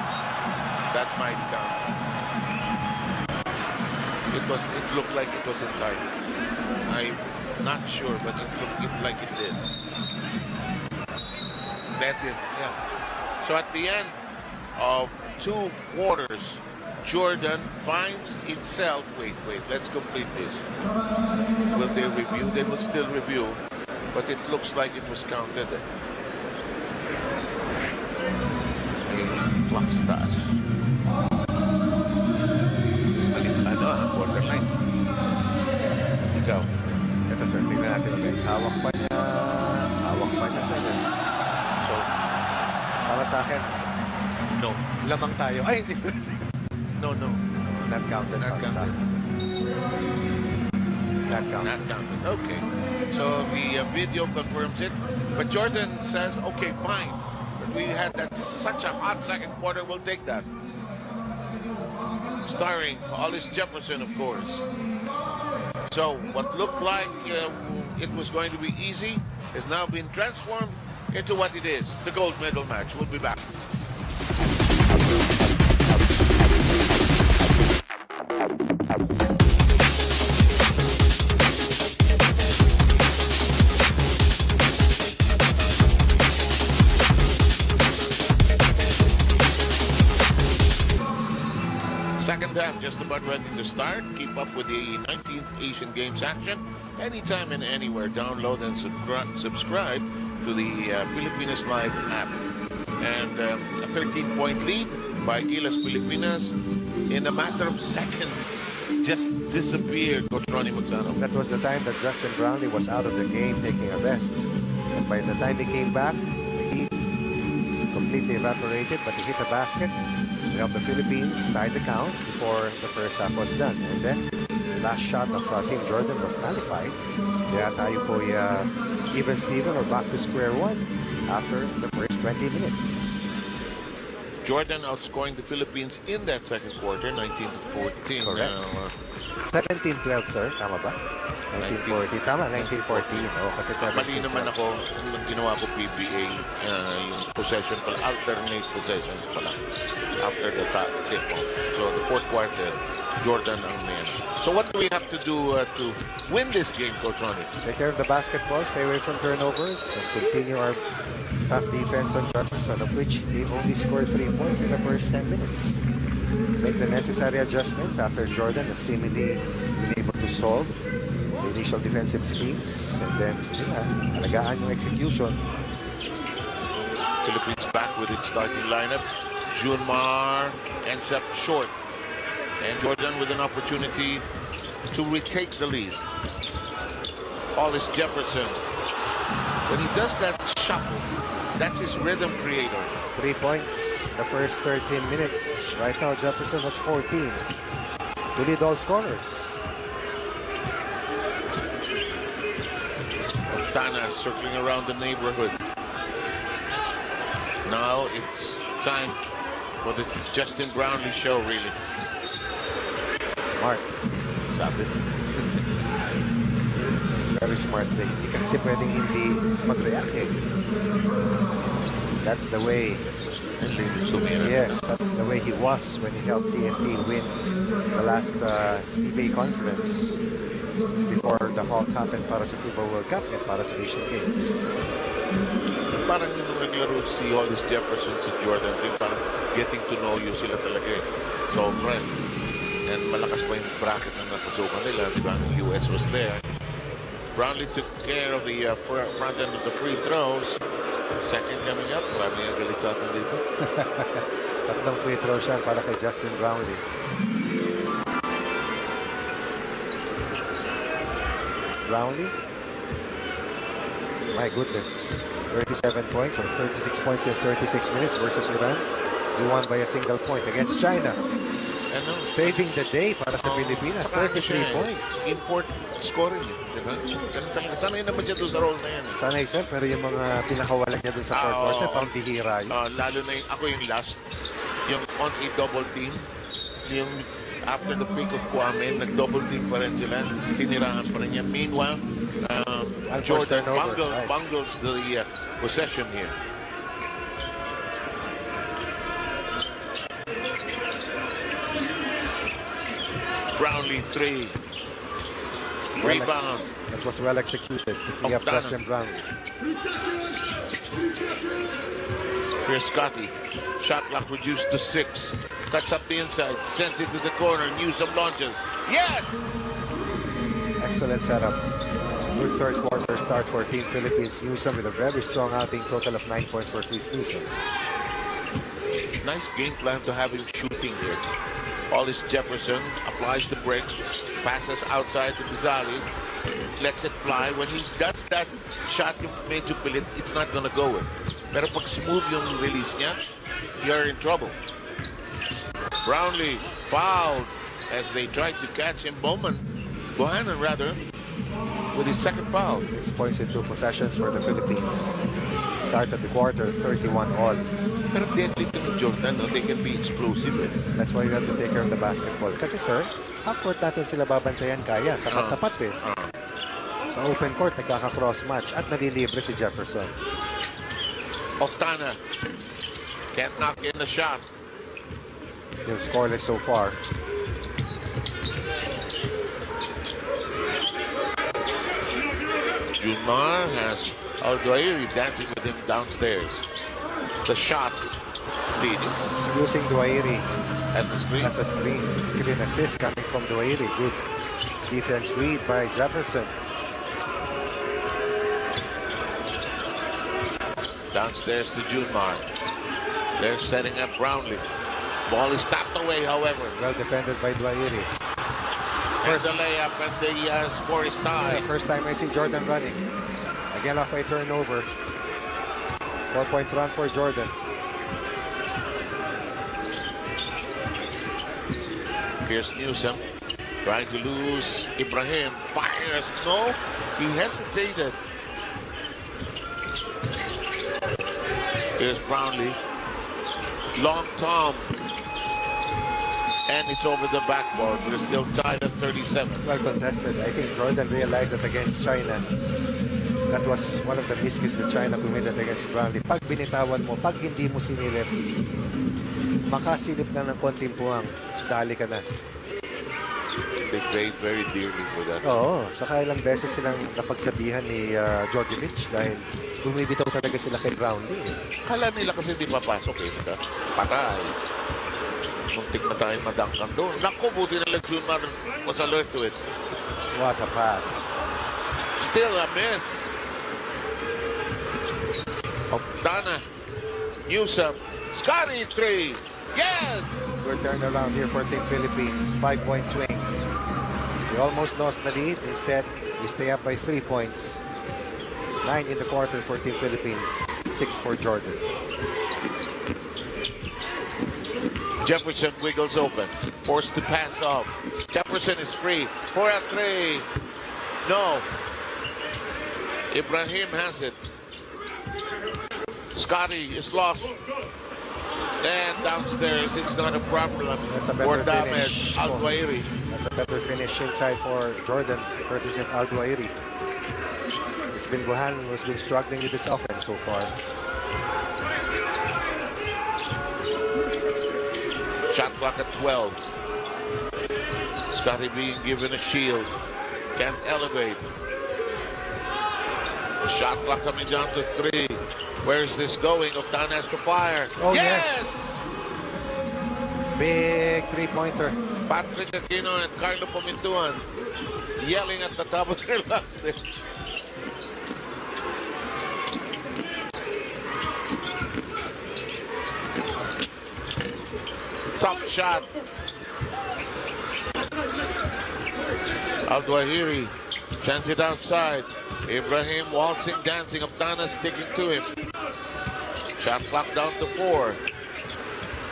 S1: That might count. It looked like it was in time. I'm not sure, but it looked like it did. That did, yeah. So at the end of 2 quarters, Jordan finds itself. Wait, let's complete this. Will they review? They will still review, but it looks like it was counted. Clock taas. Quarterfinal. Ikaw.
S2: Ito sir, tingnan natin ulit. Hawak pa niya sa akin.
S1: So,
S2: Para sa akin,
S1: no.
S2: lamang tayo. Ay, hindi ko
S1: No.
S2: Not counted.
S1: Not
S2: para sa
S1: counted.
S2: akin, sir. Not counted.
S1: Not counted. Okay. So the video confirms it. But Jordan says, okay, fine. we had such a hot second quarter. We'll take that. Starring Hollis Jefferson, of course. So what looked like it was going to be easy has now been transformed into what it is, the gold medal match. We'll be back. Second half just about ready to start. Keep up with the 19th Asian Games action anytime and anywhere. Download and subscribe to the Pilipinas Live app. And a 13-point lead by GILAS Pilipinas in a matter of seconds just disappeared, Coach Ronnie Magsano.
S2: That was the time that Justin Brownlee was out of the game taking a rest. And by the time he came back, the heat completely evaporated, but he hit a basket. The Philippines tied the count before the first half was done. And then, the last shot of Team Jordan was nullified. Kaya tayo po even Steven or back to square one after the first 20 minutes.
S1: Jordan outscoring the Philippines in that second quarter, 19-14.
S2: Correct. 17-12, sir. Tama ba? 1940. Tama, 1914. Oh, kasi 17.
S1: Mali naman ako nung ginawa ko PBA, yung possession pala, alternate possessions pala after the tip-off. So the fourth quarter, Jordan ang main. So what do we have to do to win this game, Coach Ronnie?
S2: Take care of the basketball, stay away from turnovers, and continue our tough defense on Jefferson, of which he only scored 3 points in the first 10 minutes. Make the necessary adjustments after Jordan has seemingly been able to solve the initial defensive schemes, and then alagaan yung execution.
S1: Philippines back with its starting lineup. Junmar ends up short, and Jordan with an opportunity to retake the lead. Hollis Jefferson, when he does that shuffle, that's his rhythm creator.
S2: 3 points the first 13 minutes. Right now, Jefferson has 14 to lead all scorers.
S1: Montana circling around the neighborhood. Now it's time for the Justin Brownlee show, really.
S2: Smart.
S1: Sabi.
S2: Very smart thing. Hindi kasi pwedeng hindi mag-react eh. That's the way. Yes, that's the way he was when he helped TNT win the last PBA conference before the halt happened para sa FIBA World Cup and para sa Asian Games.
S1: Parang yung naglaro si Hollis Jefferson, si Jordan, parang getting to know you sila talaga eh. So, friend. And malakas pa yung bracket na napasukan nila. Diba? The US was there. Brownlee took care of the front end of the free throws. Second coming up. Marami yung galit sa atin dito.
S2: Tatlong free throws siya para kay Justin Brownlee. Brownlee? My goodness. 37 points or 36 points in 36 minutes versus Iran. He won by a single point against China. Saving the day para sa Pilipinas. 33 points.
S1: Import scoring. Diba? Sanay naman siya doon sa role na yan.
S2: Sanay sir, pero yung mga pinakawalan niya doon sa fourth quarter, pambihira yun.
S1: Lalo na ako yung last. Yung on a double team. Yung after the pick of Kwame, nag-double team pa rin sila. Tinirahan pa rin niya. Meanwhile, Jordan bungles the possession here. Brownlee 3. Rebound.
S2: That was well executed. Picking up Justin Brownlee.
S1: Here's Scotty. Shot clock reduced to 6. Cuts up the inside. Sends it to the corner. Newsom launches. Yes!
S2: Excellent setup. Good third quarter start for Team Philippines. Newsom with a very strong outing. Total of 9 points for Chris Newsom.
S1: Nice game plan to have him shooting here. Hollis Jefferson applies the bricks, passes outside to Bizali, lets it fly. When he does that shot yung medyo pilit, it's not gonna go in. Pero pag smooth yung release niya, you're in trouble. Brownlee fouled as they tried to catch him. Bohannon rather, with his second foul.
S2: 6 points in 2 possessions for the Philippines. started the quarter 31 all.
S1: Pero deadly to Jordan, no? They can be explosive. Eh.
S2: That's why we have to take care of the basketball. Kasi sir, half court natin sila babantayan kaya. Tapat-tapat eh. Sa open court, nagkaka-cross match at nalilibre si Jefferson.
S1: Oftana can't knock in the shot.
S2: Still scoreless so far.
S1: Junmar has Al-Duairi dancing with him downstairs. The shot lead is
S2: Using Duairi
S1: as the screen.
S2: as a screen. Screen assist coming from Duairi. Good defense read by Jefferson.
S1: Downstairs to Junmar. They're setting up Brownlee. Ball is tapped away, however.
S2: Well defended by Duairi.
S1: And the layup and the score is tied.
S2: First time I see Jordan running. Again off a turnover. 4-point run for Jordan.
S1: Here's Newsom trying to lose Ibrahim. Fires. No, he hesitated. Here's Brownlee. Long Tom. And it's over the backboard. We're still tied at 37.
S2: Well contested. I think Jordan realized that against China, that was one of the miscues that China committed against Brownlee. Pag binitawan mo, pag hindi mo sinilip, makasilip na ng konting puwang, dali ka na.
S1: They paid very dearly for that.
S2: Oo, saka ilang beses silang napagsabihan ni Djordjevic dahil bumibitaw talaga sila kay Brownlee.
S1: Kala nila kasi di papasok eh. Patay. Muntik na tayo madangkan doon. Naku, buti na lang Junmar was alert to it.
S2: What a pass.
S1: Still a miss. Oftana. Newsom. Scotty 3. Yes!
S2: We're turned around here for Team Philippines. 5-point swing. We almost lost the lead. Instead, we stay up by 3 points. 9 in the quarter for Team Philippines. 6 for Jordan.
S1: Jefferson wiggles open. Forced to pass off. Jefferson is free. 4 at 3. No. Ibrahim has it. Scotty is lost. And downstairs, it's not a problem.
S2: That's a
S1: for
S2: better
S1: damage.
S2: finish.
S1: Al-Duairi.
S2: That's a better finish inside for Jordan, courtesy of Al-Duairi. It's been Buchanan who's been struggling with this offense so far.
S1: Shot clock at 12. Scotty being given a shield. Can't elevate. Shot clock coming down to 3. Where is this going? Oftana has to fire.
S2: Oh, yes! Big three-pointer.
S1: Patrick Aquino and Carlo Pomintuan yelling at the top of their lungs. Top shot. Al-Duairi sends it outside. Ibrahim waltzing, dancing. Oftana sticking to him. Shot clock down to 4.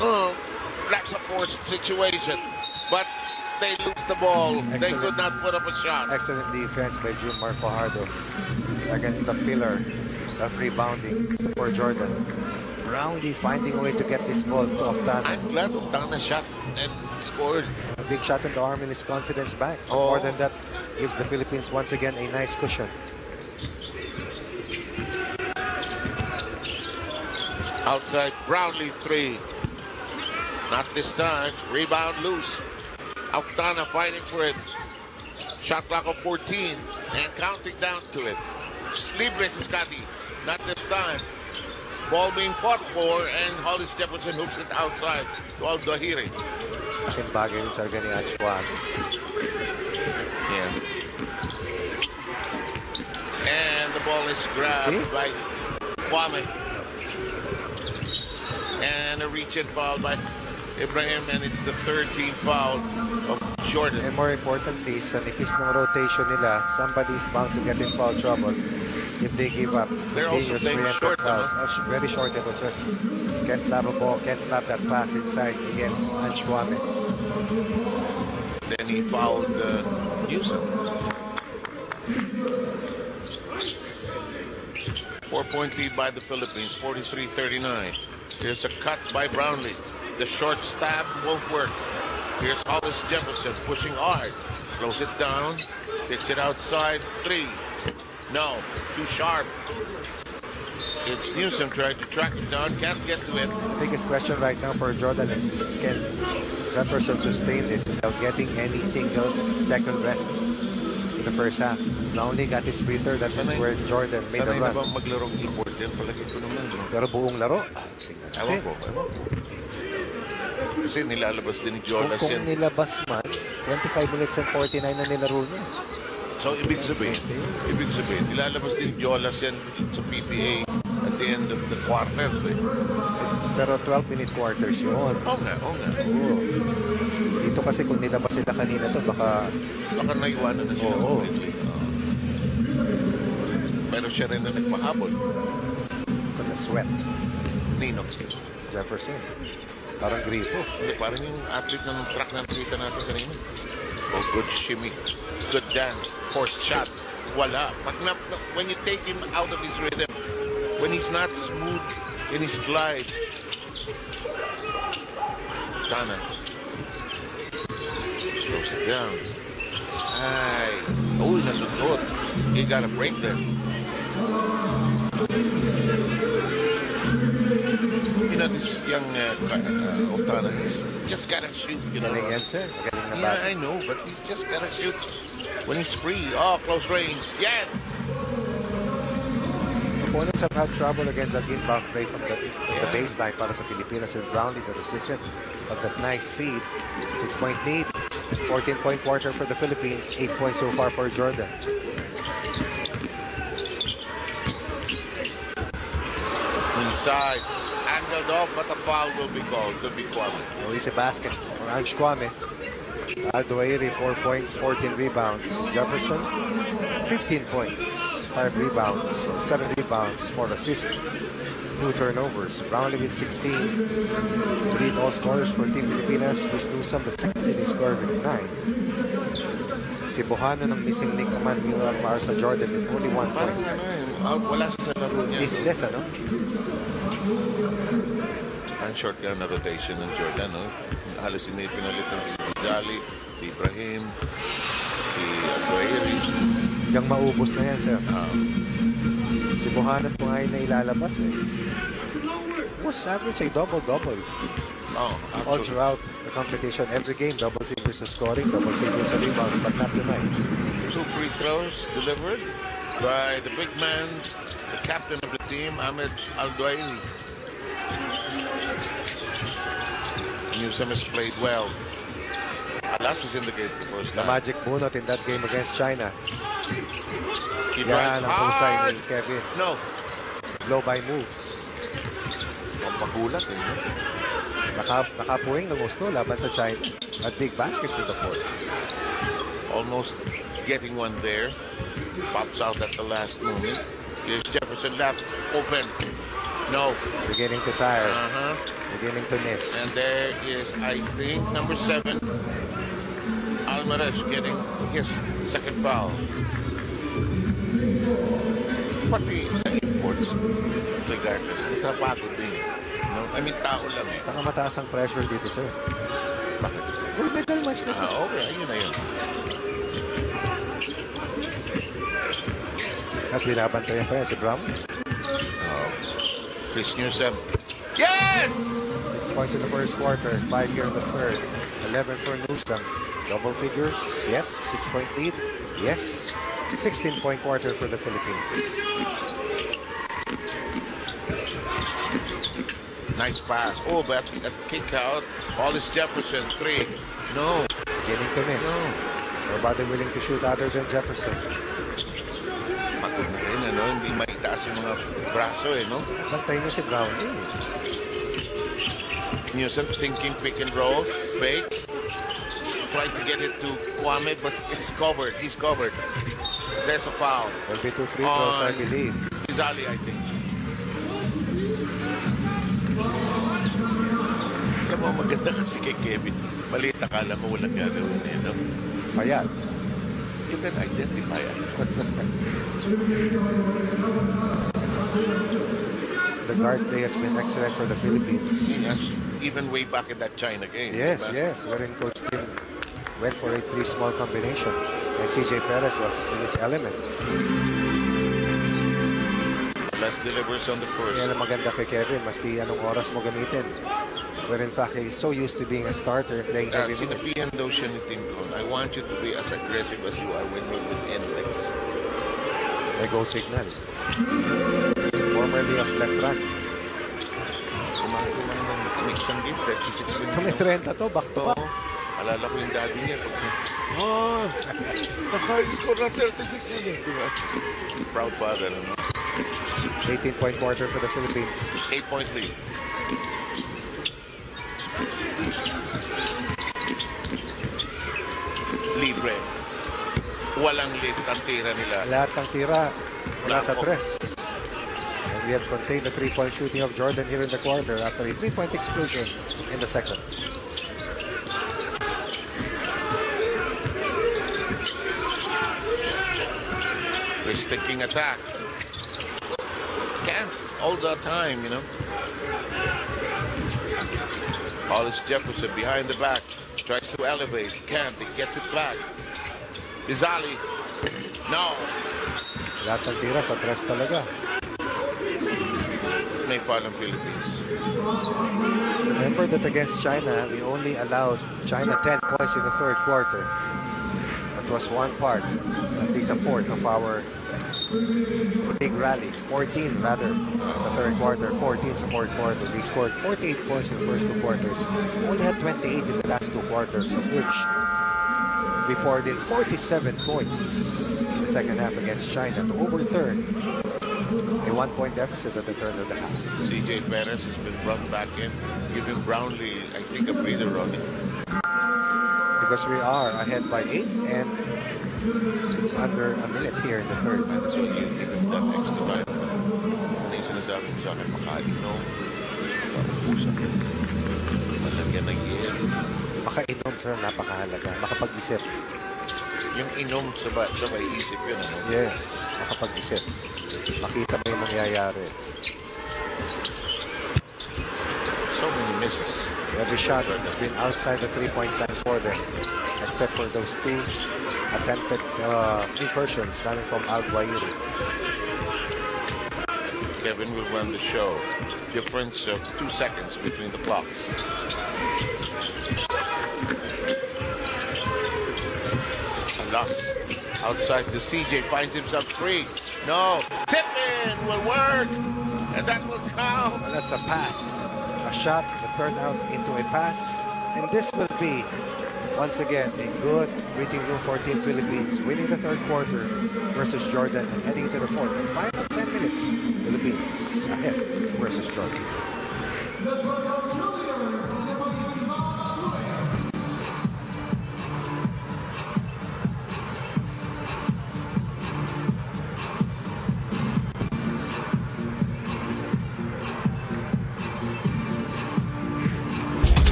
S1: Oh, that's a forced situation. But they lose the ball.
S2: Excellent.
S1: They could not put up a shot.
S2: Excellent defense by Junmar Fajardo against the pillar of rebounding for Jordan. Brownlee finding a way to get this ball to Oftana.
S1: I'm glad Oftana shot and scored.
S2: A big shot in the arm and his confidence back.
S1: Oh.
S2: More than that, gives the Philippines once again a nice cushion.
S1: Outside, Brownlee 3. Not this time. Rebound loose. Oftana fighting for it. Shot clock of 14 and counting down to it. Sleepless Scotty. Not this time. Ball being fought for and Hollis Jefferson hooks it outside to Al-Duairi.
S2: Laking bagay rin talaga ni Anchwan.
S1: Yeah. And the ball is grabbed by Kwame. And a reach-in foul by Ibrahim, and it's the third team foul of Jordan.
S2: And more importantly, sa nipis ng rotation nila, somebody is bound to get in foul trouble if they give up.
S1: They're also playing short,
S2: Very short it was. Can't lap a ball, can't lap that pass inside against Anchwame.
S1: Then he fouled Newsom. 4-point lead by the Philippines, 43-39. Here's a cut by Brownlee. The short stab won't work. Here's Hollis Jefferson pushing hard. Slows it down. Takes it outside. 3. No. Too sharp. It's Newsom trying to track it down. Can't get to it.
S2: The biggest question right now for Jordan is, can Jefferson sustain this without getting any single second rest in the first half? Only got his free throw. That was where Jordan made a
S1: Sanay na
S2: run.
S1: bang maglarong import yan? Palagi ko naman. No?
S2: Pero buong laro, tingnan
S1: Ewan
S2: natin.
S1: ko. Kasi nilalabas din ni Jolas
S2: Kung
S1: yan.
S2: nilabas man, 25 minutes and 49 na nilaro niya.
S1: So, ibig sabihin, nilalabas din Jolas yan sa PPA at the end of the quarters. Eh.
S2: Pero 12-minute quarters yun.
S1: Oo nga.
S2: Oo. Dito kasi kung nilabas sila kanina to, baka
S1: Baka naiwanan na sila
S2: Oo.
S1: completely. Pero siya rin na nagpahabol.
S2: na sweat.
S1: Nino.
S2: Jefferson. Parang gripo.
S1: Hindi, parang yung athlete na ng track na nakita natin kanina. Oh, good shimmy. Good dance. Forced shot. Wala. When you take him out of his rhythm, when he's not smooth in his glide. Tana. Throws it down. Ay. Oh, nasundot. He got a break there. You know, this young Otana, he's just gotta shoot, you know.
S2: Galing yan, sir. Magaling na
S1: Yeah,
S2: bat.
S1: I know, but he's just gotta shoot when he's free. Oh, close range. Yes!
S2: Opponents have had trouble against that inbound play from the baseline para sa Pilipinas, and Brownlee, the recipient of that nice feed. 6-point lead. 14-point quarter for the Philippines. 8 points so far for Jordan.
S1: Inside. Angled off, but a foul will be called. Could be Kwame.
S2: Easy basket for Ange Kwame. Aldo Airi, 4 points, 14 rebounds. Jefferson, 15 points, 5 rebounds, 7 rebounds, 4 assists, 2 turnovers. Brownlee with 16. To lead all scorers for Team Pilipinas. Chris Newsom, the second leading scorer with 9. Si Bohano ng missing link naman Miller para sa Jordan with only 1
S1: Parang
S2: point.
S1: ano out, wala siya sa laro niya.
S2: Business, ano?
S1: Ang short gun na rotation ng Jordan, no? Halos pinalitan si Bizali, si Ibrahim, si Aldoeri.
S2: Hanggang maubos na yan, sir. Si Bohano po ngayon na ilalabas, eh. Most average ay double-double.
S1: Oh,
S2: All
S1: actually.
S2: throughout the competition, every game, double figures of scoring, double figures of rebounds, but not tonight.
S1: 2 free throws delivered by the big man, the captain of the team, Ahmed Aldoaini. Newsom has played well. Alas is in the game for the first
S2: The
S1: time.
S2: magic bunot in that game against China.
S1: He
S2: Yan
S1: drives
S2: ang husay
S1: hard.
S2: ni Kevin.
S1: No.
S2: Blow by moves.
S1: Ang pagulat, eh.
S2: Nakapuwing ng gusto laban sa China. At big baskets in the fourth.
S1: Almost getting one there. Pops out at the last moment. Here's Jefferson left. Open. No.
S2: Beginning to tire. Beginning to miss.
S1: And there is, I think, number 7. Almaraz getting his second foul. Pati sa imports, regardless, nakapagod din. No? I mean, tao lang eh.
S2: Saka mataas ang pressure dito, sir.
S1: Bakit?
S2: Gold medal match na, sir.
S1: Okay, ayun na yun.
S2: Kasi binabantayan pa yan si Brown.
S1: Chris Newsom. Yes!
S2: 6 points in the first quarter, 5 here in the third. 11 for Newsom. Double figures, yes. 6-point lead, yes. 16-point quarter for the Philippines.
S1: Nice pass. Oh, but that kick out. Hollis Jefferson, 3. No.
S2: Beginning to miss. Nobody willing to shoot other than Jefferson.
S1: Pagod na rin, ano? Hindi maitaas yung mga braso, eh, no?
S2: Bantay na si Brown.
S1: Newsom thinking pick and roll. Fakes. Trying to get it to Kwame, but it's covered. He's covered. There's a foul.
S2: Will be 2 free throws, I believe.
S1: Bizali, I think. Alam mo, maganda kasi kay Kevin. Maliit akala mo walang gagawin eh, no?
S2: Ayan.
S1: You can identify it.
S2: The guard play has been excellent for the Philippines.
S1: Yes, even way back in that China game.
S2: Yes,
S1: diba?
S2: yes. Wherein Coach Tim went for a 3-small combination. And CJ Perez was in his element.
S1: Less delivers on the first.
S2: Yan ang maganda kay Kevin, maski anong oras mo gamitin. Where in fact, he's so used to being a starter and playing heavy minutes.
S1: Sinabihan daw siya ni Tim Cohn, I want you to be as aggressive as you are when you're with NLEX.
S2: May go signal. Formerly of Letran.
S1: Kumain ng mix ng game, 36 minutes.
S2: Ito may 30 to, back to back.
S1: Alala ko yung daddy niya. Naka-score na 36 yun. Diba? Proud father. Ano?
S2: 18-point quarter for the Philippines.
S1: 8-point lead. Libre. Walang lead ang tira nila.
S2: Lahat ng tira wala sa
S1: Blanco.
S2: tres. And we have contained the 3-point shooting of Jordan here in the quarter after a 3-point explosion in the second.
S1: Risk-taking attack. Can't all the time, you know. Hollis Jefferson behind the back. Tries to elevate. Can't. He gets it back. Izali. No.
S2: Lahat ng tira sa tres talaga.
S1: May foul ang Philippines.
S2: Remember that against China, we only allowed China 10 points in the third quarter. That was one part, at least a fourth of our big rally. 14 rather sa third quarter, 14 sa fourth quarter. They scored 48 points in the first two quarters. Only had 28 in the last two quarters, of which we poured in 47 points in the second half against China to overturn a 1-point deficit at the turn of the half.
S1: CJ Perez has been brought back in, giving Brownlee, I think, a breather on him.
S2: Because we are ahead by 8 and it's under a minute here in the third.
S1: So you give him that extra time. Ano yung sinasabi ko sa akin, makainom, makaupusan, malagyan ng yelo.
S2: Makainom sir, napakahalaga. Makapag-isip.
S1: Yung inom sa may isip yun, ano?
S2: Yes, makapag-isip. Makita mo yung nangyayari.
S1: So many misses.
S2: Every shot has been outside the 3-point line for them, except for those two attempted incursions coming from Al-Wairi.
S1: Kevin will run the show. Difference of 2 seconds between the clocks. Loss outside to CJ, finds himself free. No, tip in will work, and that will count.
S2: And that's a pass, a shot that turned out into a pass, and this will be once again a good breathing room for Team Philippines, winning the third quarter versus Jordan and heading into the fourth. And final 10 minutes, Philippines ahead versus Jordan.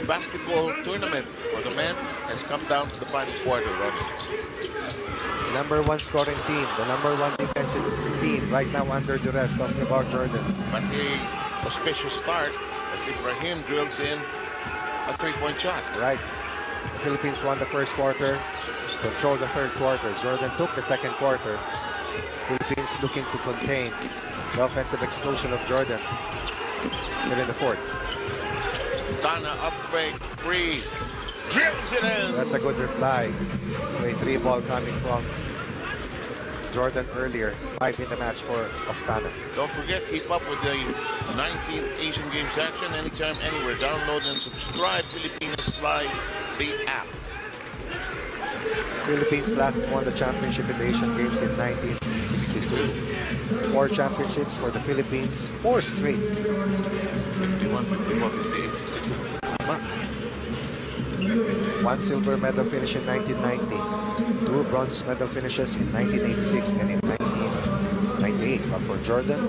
S1: Basketball tournament for the men has come down to the final quarter, Roger.
S2: Number one scoring team, the number one defensive team right now under duress, talking about Jordan.
S1: But a auspicious start as Ibrahim drills in a 3-point shot.
S2: Right. The Philippines won the first quarter, controlled the third quarter. Jordan took the second quarter. Philippines looking to contain the offensive explosion of Jordan. But in the fourth.
S1: Tana up fake, free, drills it in.
S2: That's a good reply to a 3-ball coming from Jordan earlier. 5 in the match for Tana.
S1: Don't forget, keep up with the 19th Asian Games action anytime, anywhere. Download and subscribe Pilipinas Live, the app.
S2: Philippines last won the championship in the Asian Games in 1962. 4 championships for the Philippines, 4 straight.
S1: 51, 51, 58, 62.
S2: 1 silver medal finish in 1990, 2 bronze medal finishes in 1986 and in 1998. But for Jordan,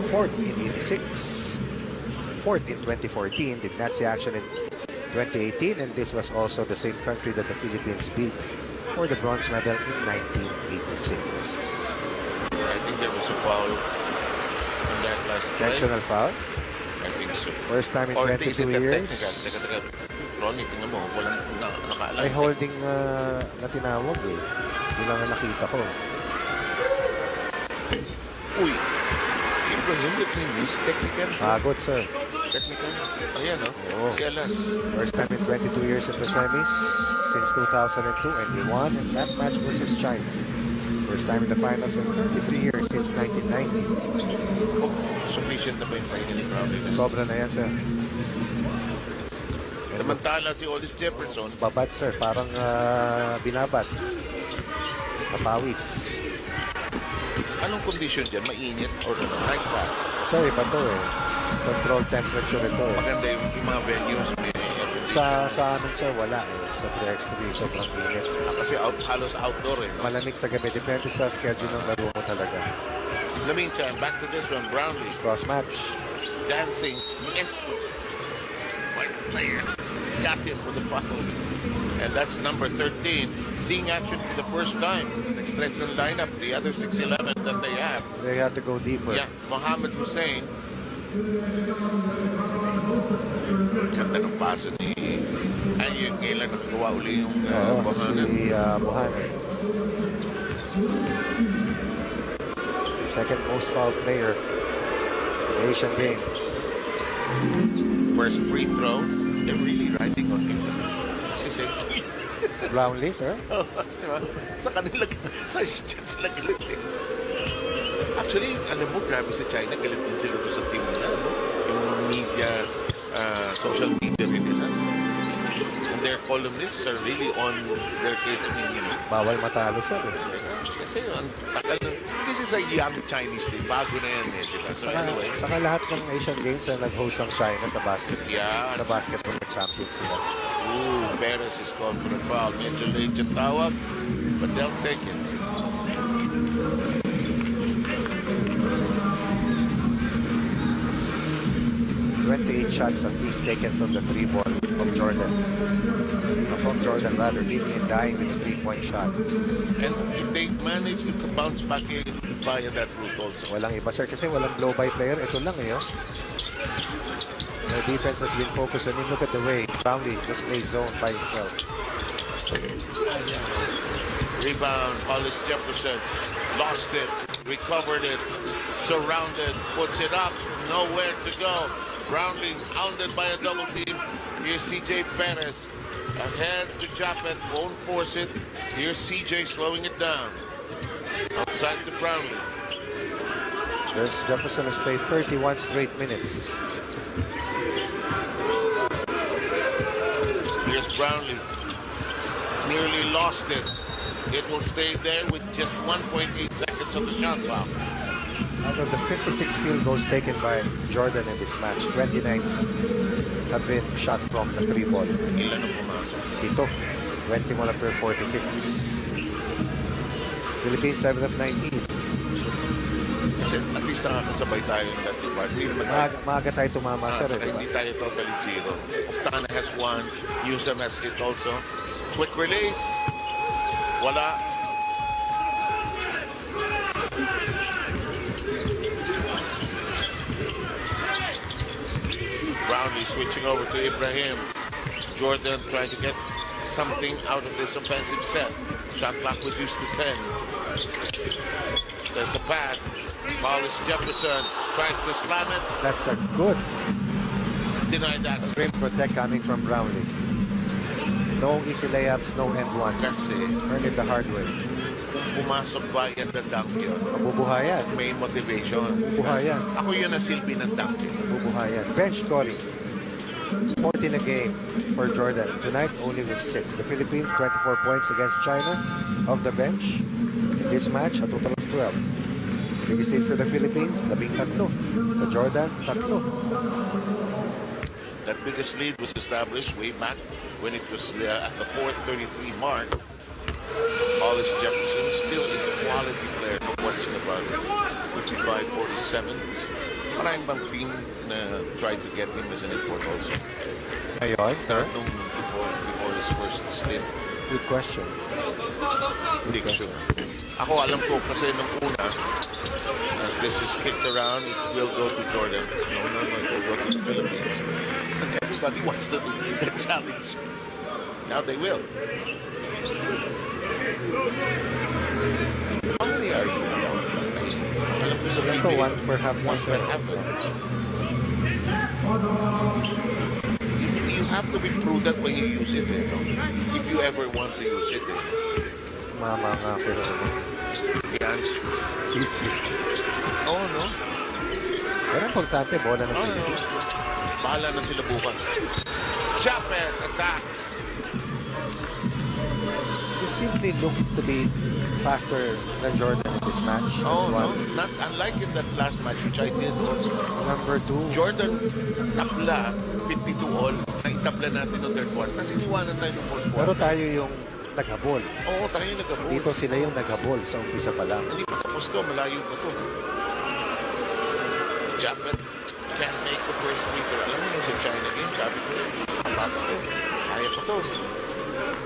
S2: 4th in 86, 4th in 2014, did not see action in 2018, and this was also the same country that the Philippines beat for the bronze medal in 1986.
S1: I think there was a foul on that last play.
S2: Intentional foul.
S1: I think so.
S2: First time in
S1: Or
S2: 22 years.
S1: Teka. Ronnie, tingnan mo. Walang nakaalam.
S2: May holding na tinawag eh. Yun lang ang nakita ko.
S1: Uy. Ibrahim, the clean miss. Technical.
S2: Pagod, sir.
S1: Technical. Ayan, no?
S2: Oo.
S1: GILAS.
S2: First time in 22 years in the semis since 2002, and he won in that match versus China. First time in the finals in 33 years since 1990.
S1: Oh, sufficient na ba yung pahinga ni Brownlee?
S2: Sobra na yan, sir.
S1: Samantala si Otis Jefferson.
S2: Babad, sir. Parang binabat. Napawis.
S1: Anong condition dyan? Mainit or ano? Nice pass?
S2: Sir, iba to eh. Control temperature ito eh.
S1: Maganda yung mga venues. May
S2: Sa amin, sir, wala eh. Sa 3x3, sobrang init.
S1: kasi halos outdoor eh. No?
S2: Malamig sa gabi. Depende sa schedule ng laro mo talaga.
S1: In the meantime, back to this one. Brownlee
S2: Cross match.
S1: dancing. Yes. White player got him with the foul. And that's number 13. Seeing action for the first time. Next stretch ng lineup. The other 6'11 that they have.
S2: They had to go deeper.
S1: Yeah, Mohammed Hussein. Ganda ng paso ni... Ay, yung kailan nakagawa uli yung Mohammed.
S2: Si Mohammed. The second most foul player in the Asian Games.
S1: First free throw. They're really riding on him. She said,
S2: Brownlee, sir?
S1: diba? Sa kanila, sa shit sila galit eh. Actually, alam mo, grabe sa China, galit din sila doon sa team nila. No? Yung media, social media rin nila. And their columnists are really on their case. I mean, you know.
S2: Bawal matalo, sir.
S1: Kasi ang takal ng... This is a young Chinese team. Bago na yan eh, diba? So anyway.
S2: Saka lahat ng Asian Games na nag-host ang China sa basketball.
S1: Yeah.
S2: Sa basketball na champions sila.
S1: Ooh, Perez is called for the foul. Medyo late yung tawag, but they'll take it.
S2: .28 shots at least taken from the 3-ball of Jordan. From Jordan, rather, leading and dying with a 3-point shot.
S1: And if they manage to bounce back in via that route also.
S2: Walang iba, sir, kasi walang blow-by player. Ito lang, eh, oh. The defense has been focused on him. Look at the way Brownlee just plays zone by himself.
S1: Rebound, Hollis Jefferson lost it, recovered it, surrounded, puts it up, nowhere to go. Brownlee hounded by a double team. Here's CJ Perez ahead to Japet, won't force it. Here's CJ slowing it down. Outside to Brownlee.
S2: There's Jefferson has played 31 straight minutes.
S1: Here's Brownlee. Nearly lost it. It will stay there with just 1.8 seconds on the shot clock.
S2: Out of the 56 field goals taken by Jordan in this match, 29 have been shot from the 3-ball.
S1: Ilan ang pumasok?
S2: Ito, 21 after 46. Philippines 7 of 19.
S1: Kasi at least nakakasabay tayo ng that part.
S2: Maaga tayo tumama, sir.
S1: Hindi tayo totally zero. Oftana has one. Yusam has hit also. Quick release. Wala. Brownlee switching over to Ibrahim. Jordan trying to get something out of this offensive set. Shot clock reduced to 10. There's a pass. Hollis Jefferson tries to slam it.
S2: That's a good
S1: Denied access.
S2: rim protect coming from Brownlee. No easy layups, no end one.
S1: Kasi
S2: Earn it the hard way.
S1: pumasok ba yan na dunk yun?
S2: Mabubuhayan.
S1: May motivation.
S2: Mabubuhayan.
S1: Ako yun ang silbi ng dunk yun.
S2: Mabubuhayan. Bench scoring. 14 a game for Jordan. Tonight, only with 6. The Philippines, 24 points against China of the bench. In this match, a total of 12. Biggest lead for the Philippines, 13. Sa Jordan, 3.
S1: That biggest lead was established way back when it was at the 4:33 mark. Hollis Jefferson still a quality player, no question about it. 55-47. Maraming bang team na tried to get him as an import also?
S2: Ngayon, sir?
S1: Before his first stint.
S2: Good question.
S1: Hindi ko sure. Ako alam ko kasi nung una, as this is kicked around, it will go to Jordan. No, it will go to the Philippines. And everybody wants to do the challenge. Now they will. How many are you now? Alam ko sa PBA,
S2: one per half.
S1: One per half. You have to be prudent when you use it, no? If you ever want to use it,
S2: Mama nga, pero
S1: Yan.
S2: Sisi.
S1: Oo, no?
S2: Pero importante, bola ng Philippines.
S1: Bahala na sila bukas. Chapet attacks.
S2: He simply looked to be faster than Jordan in this match.
S1: Oh,
S2: That's
S1: no?
S2: one.
S1: Not unlike in that last match, which I did also.
S2: Number 2.
S1: Jordan, tabla, 52 all. Naitabla natin ng third quarter. Kasi iniwanan tayo ng fourth
S2: Pero
S1: quarter.
S2: tayo yung naghabol.
S1: Oo, tayo yung nag-abort.
S2: Dito sila yung naghabol sa umpisa pa lang.
S1: Hindi pa tapos to, malayo pa to. Japet can't take the first free throw. Alam mo nung sa China game, sabi ko rin, haba pa to. Kaya pa to.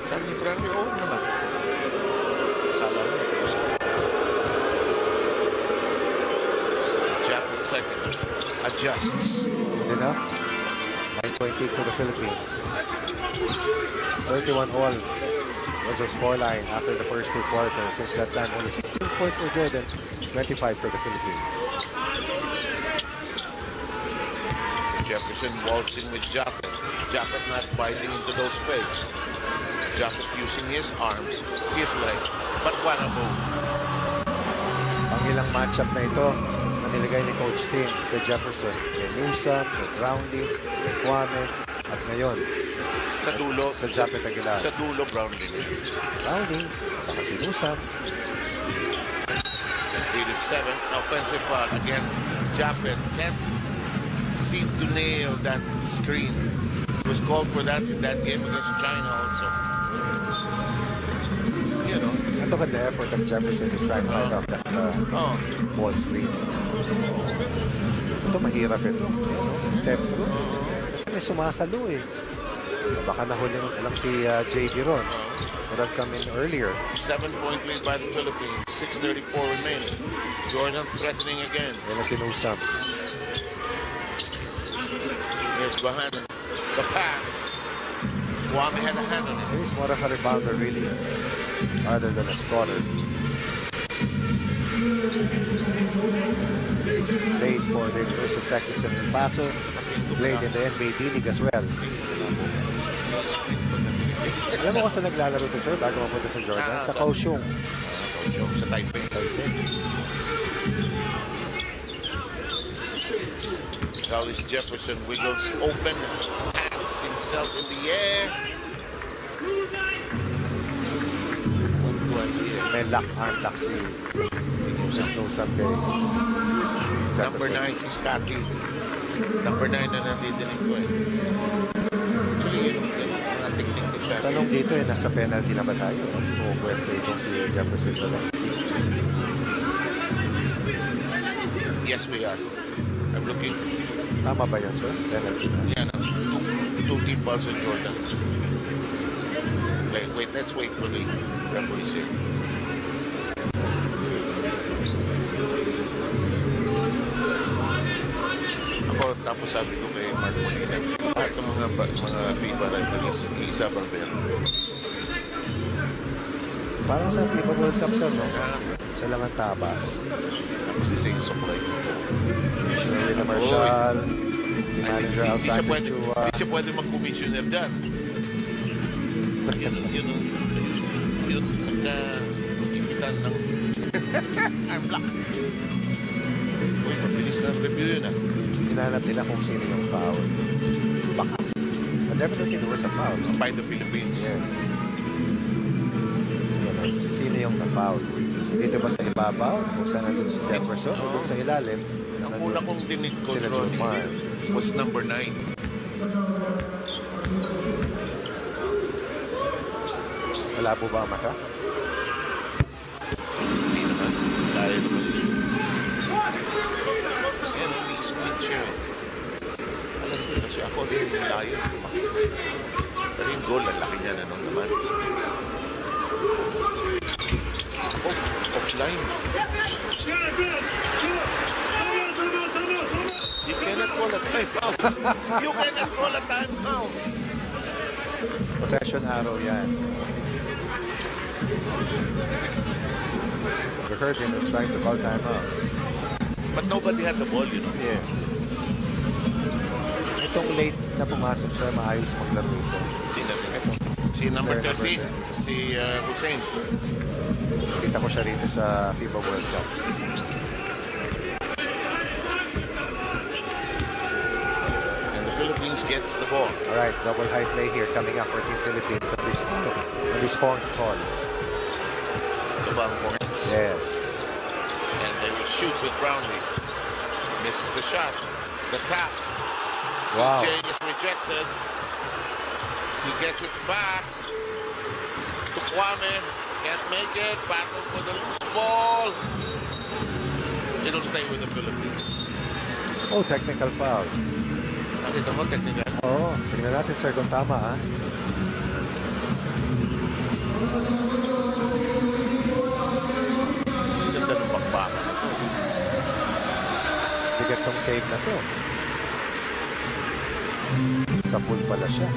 S1: Sabi ni Prami, oo naman. Kala mo, tapos na. Japet second. Adjusts.
S2: Good enough. 9-point lead for the Philippines. 31 all was the scoreline after the first 2 quarters. Since that time, only 16 points for Jordan, 25 for the Philippines.
S1: Jefferson waltzing with Japet. Japet not biting into those fakes. Japet using his arms, his leg. But what a move.
S2: Ang ilang matchup na ito na nilagay ni Coach Tim kay Jefferson. Kay Newsom, kay Brownlee, kay Kwame, at ngayon
S1: Sa dulo,
S2: sa Japet Aguilar.
S1: Sa dulo, Brownlee.
S2: Brownlee, saka si Newsom.
S1: 87, offensive foul. Again, Japet can't seem to nail that screen. He was called for that in that game against China also. You know.
S2: I took the effort of Jefferson to try and fight off that ball screen. Ito mahirap ito. Step through. Kasi may sumasalo eh. Baka nahuli alam si JB Ron. Would have come in earlier.
S1: 7-point lead by the Philippines. 6:34 remaining. Jordan threatening again.
S2: Yan na si Newsom.
S1: Here's Bahan. The pass. Kwame had a hand on it.
S2: He's more of a rebounder really, rather than a scorer. Played for the University of Texas in El Paso. Played in the NBA D-League as well. Alam mo kung saan naglalaro to, sir, bago mapunta sa Jordan? Sa Kaohsiung.
S1: Kaohsiung, sa Taipei. Hollis Jefferson wiggles open, hands himself in the air.
S2: May arm lock si Newsom kay
S1: Number 9 si Scotty. Number 9 na nandidinig ko eh. Actually, yun mga technique ni Scotty.
S2: Tanong dito eh, nasa penalty na ba tayo? O pwesta itong si Jefferson sa lang?
S1: Yes, we are. I'm looking.
S2: Tama ba yan, sir? Penalty na.
S1: Yan, two team balls in Jordan. Wait, let's wait for the referees here. Ako, tapos sabi ko kay Mark Molina, kahit ng mga FIBA referees, isa pa rin.
S2: Parang sa FIBA World Cup, sir, no? Isa lang ang tabas.
S1: Tapos isa yung supply.
S2: Missionary na Marshall, the manager out Francis Chua.
S1: Hindi siya pwede mag-commissioner dyan. Yun nagka-impitan ng arm lock. Uy, mabilis na review yun ah.
S2: Hinanap nila kung sino yung foul. Baka. But definitely there was a foul.
S1: By the Philippines.
S2: Yes. Sino yung na-foul? Dito ba sa ibabaw? Kung saan nandun si Jefferson? O dun sa ilalim?
S1: Ang una kong dinig ko,
S2: sila
S1: Ronnie,
S2: Jumar.
S1: was number 9.
S2: Wala po ba ang mata?
S1: Hindi naman. Kaya naman siya. Yan, umi-screen siya. Alam ko kasi ako rin yung layo. Pero yung goal, ang laki niya na nung naman. Oh, offline. You cannot call a timeout. You cannot call a timeout.
S2: Possession arrow yan. We heard him was trying to call timeout.
S1: But nobody had the ball, you know.
S2: Yes. Itong late na pumasok siya, maayos maglaro ito.
S1: Si number 30, si Hussein.
S2: Kita ko siya rito sa FIBA World Cup.
S1: And the Philippines gets the ball.
S2: All right, double high play here coming up for Team Philippines on this phone call.
S1: The ball points.
S2: Yes.
S1: And they will shoot with Brownlee. Misses the shot. The tap.
S2: Wow.
S1: CJ is rejected. He gets it back to Kwame. Can't make it. Battle for the loose ball. It'll stay with the Philippines.
S2: Oh, technical foul.
S1: Nakita mo, technical?
S2: Oo, tingnan natin sir kung tama ha.
S1: Ganda ng bakbakan na to.
S2: Bigat tong save na to. Sa pool pala siya.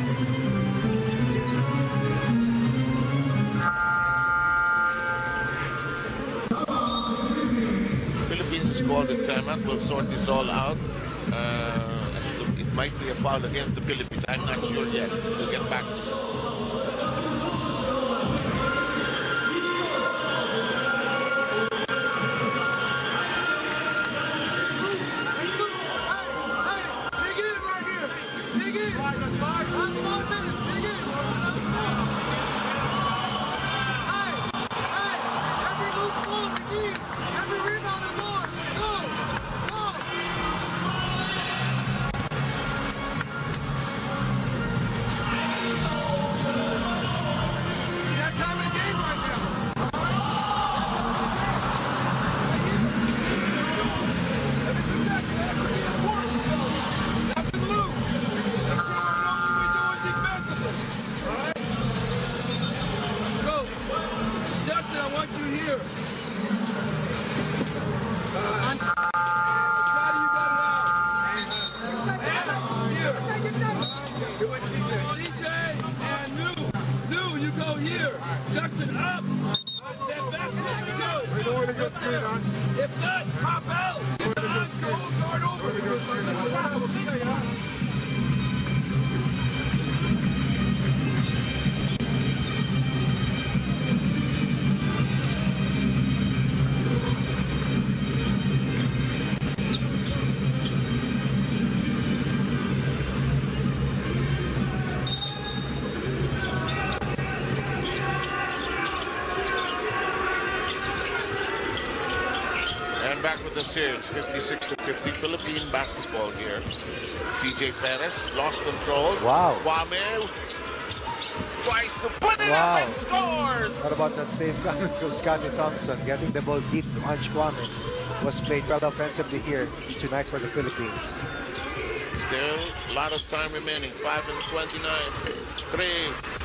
S1: Philippines is called a timeout. We'll sort this all out. It might be a foul against the Philippines. I'm not sure yet. We'll get back to it. Back with the series, 56-50 Philippine basketball here. CJ Perez lost control.
S2: Wow.
S1: Kwame tries to put it up and scores.
S2: What about that same comment from Scotty Thompson? Getting the ball deep to Ange Kwame was played well offensively here tonight for the Philippines.
S1: Still a lot of time remaining. 5 and 29. 3,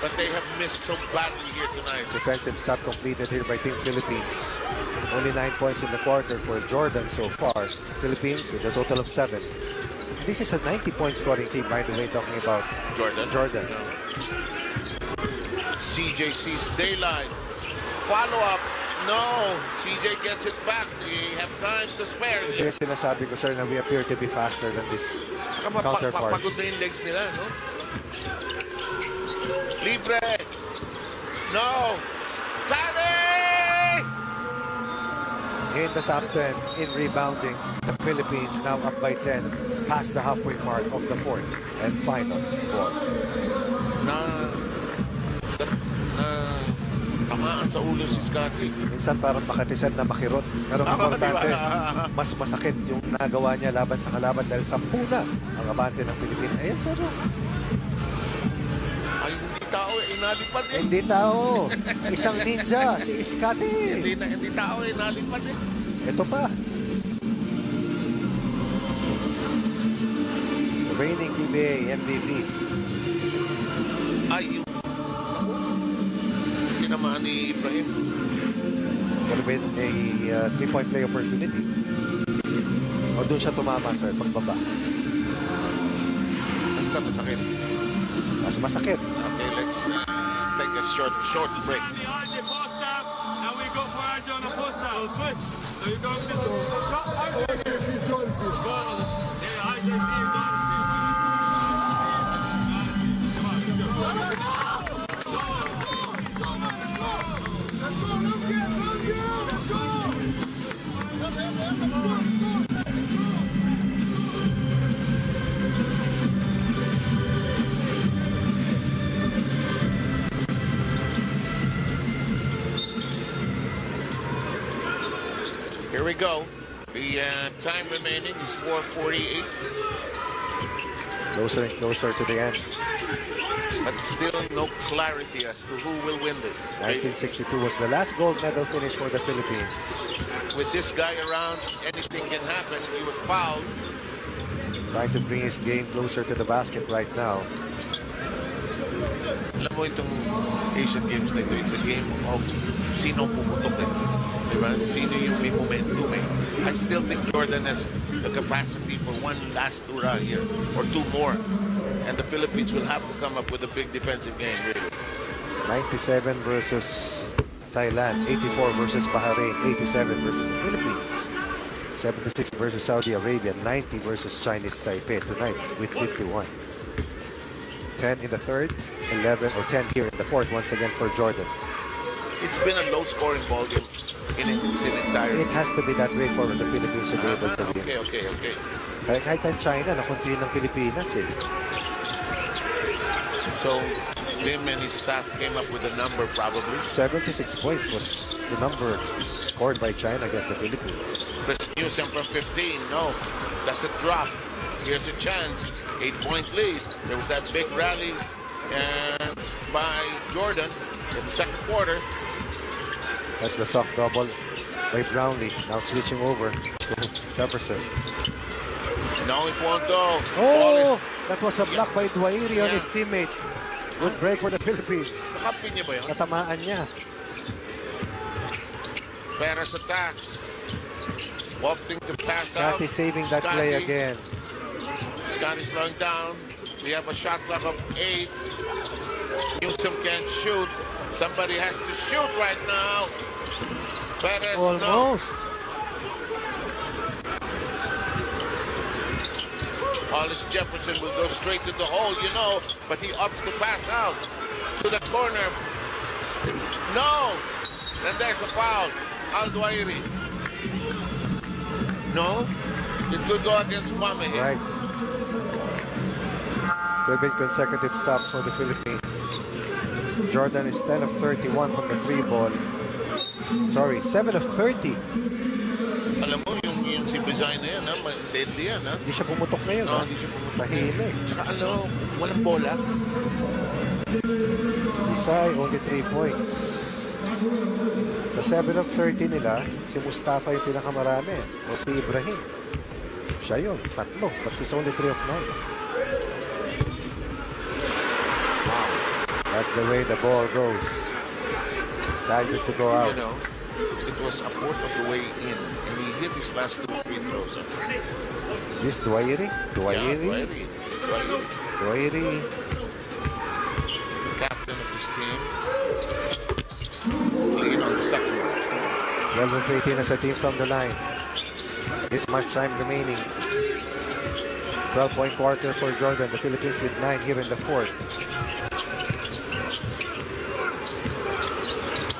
S1: but they have missed so badly here tonight.
S2: Defensive stat completed here by Team Philippines. Only 9 points in the quarter for Jordan so far. Philippines with a total of 7. This is a 90-point scoring team, by the way, talking about Jordan.
S1: CJ sees daylight. Follow up. No. CJ gets it back. They have time to spare.
S2: Kaya sinasabi ko, sir, na we appear to be faster than this counterpart.
S1: Pagod na yung legs nila, no? Libre. No. Scotty!
S2: In the top 10 in rebounding, the Philippines now up by 10, past the halfway mark of the fourth and final quarter.
S1: tamaan sa ulo si Scotty.
S2: Minsan parang makatisan na makirot. Pero ang importante, mas masakit yung nagawa niya laban sa kalaban dahil 10 na ang abante ng Pilipinas. Ayan, sir.
S1: Ay, hindi tao eh, inalipad eh.
S2: Hindi tao. Isang ninja, si Scotty.
S1: Hindi tao eh, inalipad eh.
S2: Ito pa. Reigning PBA MVP.
S1: Ay, yung tinamaan ni Ibrahim.
S2: Would have been a 3-point play opportunity. O doon siya tumama, sir, pagbaba.
S1: Basta masakit.
S2: Mas masakit.
S1: Okay, let's take a short break.
S3: And we go for RJ on the poster. So switch. So you go with this shot. Yeah, RJ Steve.
S1: Here we go. The time remaining is 4:48.
S2: Closer and closer to the end.
S1: But still no clarity as to who will win this.
S2: 1962 was the last gold medal finish for the Philippines.
S1: With this guy around, anything can happen. He was fouled.
S2: Trying to bring his game closer to the basket right now.
S1: Alam mo itong Asian Games na ito, it's a game of sino pumutok eh. Diba? Sino yung may momentum eh. I still think Jordan has the capacity for one last hurrah here, or two more. And the Philippines will have to come up with a big defensive game, really.
S2: 97 versus Thailand, 84 versus Bahrain, 87 versus the Philippines, 76 versus Saudi Arabia, 90 versus Chinese Taipei tonight with 51. 10 in the third, 11 or 10 here in the fourth, once again for Jordan.
S1: It's been a low-scoring ball game in its entirety.
S2: It has to be that way for the Philippines to be able to win.
S1: Okay.
S2: Kaya kahit ang China, nakunti ng Pilipinas eh.
S1: So, him and his staff came up with a number probably.
S2: 76 points was the number scored by China against the Philippines.
S1: Chris Newsom from 15. No, doesn't drop. Here's a chance. 8-point lead. There was that big rally by Jordan in the second quarter.
S2: That's the soft double by Brownlee. Now switching over to Jefferson.
S1: No, it won't go.
S2: Oh, that was a block by Dwairi on his teammate. Good break for the Philippines.
S1: Nakampin niya ba yun?
S2: Natamaan niya.
S1: Perez attacks. Opting to pass out.
S2: Scotty saving that play again.
S1: Scotty's slowing down. We have a shot clock of 8. Newsom can't shoot. Somebody has to shoot right now. Perez,
S2: almost.
S1: No. Hollis Jefferson will go straight to the hole, you know, but he opts to pass out to the corner. No! And there's a foul. Al-Dwairi. No? It could go against Kwame here.
S2: Right. There have been consecutive stops for the Philippines. Jordan is 10 of 31 from the 3-ball. Sorry, 7 of 30.
S1: Alam mo, yung si Bizay na yan, deadly yan, ha?
S2: Hindi siya pumutok ngayon,
S1: No, hindi siya pumutok.
S2: Tahimik.
S1: Tsaka walang bola.
S2: Isai, only 3 points. Sa 7 of 30 nila, si Mustafa yung pinakamarami. O si Ibrahim. Siya yun, 3. But he's only 3 of 9. Wow. That's the way the ball goes. Decided to go out.
S1: You know, it was a fourth of the way in. And he hit his last 2 free throws.
S2: Is this Dwairi?
S1: Yeah,
S2: Dwairi.
S1: Captain of his team. Clean on the second one.
S2: 12 of 18 as a team from the line. This much time remaining. 12-point quarter for Jordan. The Philippines with 9 here in the fourth.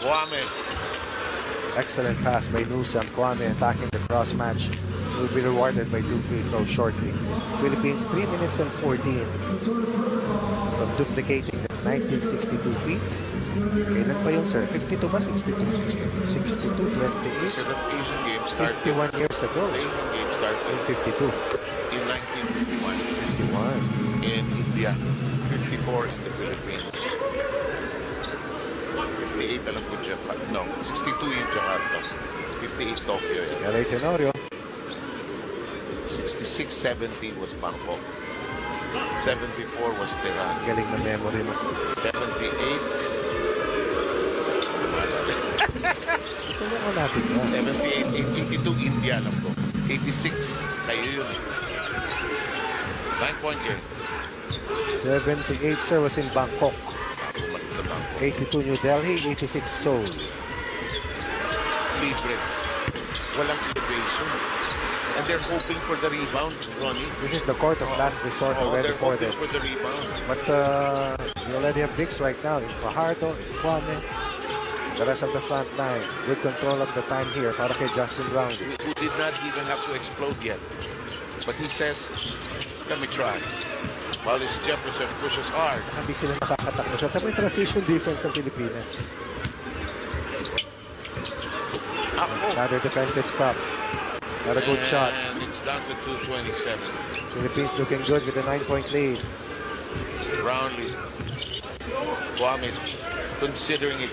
S1: Kwame.
S2: Excellent pass by Newsom. Kwame attacking the cross match. Will be rewarded by 2 free throws shortly. Philippines 3 minutes and 14 from duplicating the 1962 feat Kailan pa yun, sir? 52 ba? 62? 62, 28.
S1: So the Asian Games started.
S2: 51 years ago.
S1: The Asian Games started
S2: In 52.
S1: in 1951
S2: 51.
S1: in India, 54 in the Philippines. 58 alam ko Japan. No, 62 in Jakarta. 58 Tokyo.
S2: LA Tenorio.
S1: 66, 70 was Bangkok. 74 was Tehran.
S2: Galing na memory mo, sir.
S1: 78.
S2: Tulungan natin yan.
S1: 78, 82 India alam ko. 86 kayo yun. 9-point game.
S2: 78, sir, was in Bangkok.
S1: Bumalik sa Bangkok.
S2: 82 New Delhi, 86 Seoul.
S1: Libre. Walang elevation. And they're hoping for the rebound, Ronnie.
S2: This is the court of last resort already
S1: they're
S2: for
S1: hoping
S2: them.
S1: for the rebound.
S2: But you already have bigs right now. In Fajardo, in Kwame, the rest of the front line. Good control of the time here para kay Justin Brown.
S1: Who did not even have to explode yet. But he says, let me try. While this Jefferson pushes hard.
S2: Hindi sila nakakatakbo. So, tapos yung transition defense ng Pilipinas. Another defensive stop. Not a good shot.
S1: And it's down to 227.
S2: Philippines looking good with a 9-point lead.
S1: Brownlee. Kwame considering it.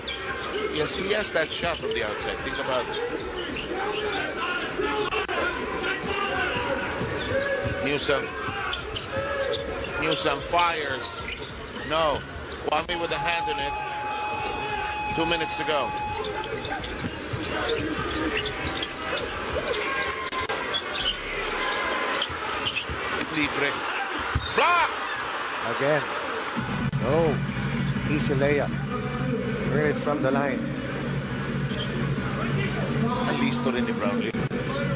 S1: Yes, he has that shot from the outside. Think about it. Newsome fires. No. Kwame with a hand in it. 2 minutes to go. Libre. Blocked!
S2: Again. No. Easy layup. Bring it from the line.
S1: Alisto rin ni Brownlee.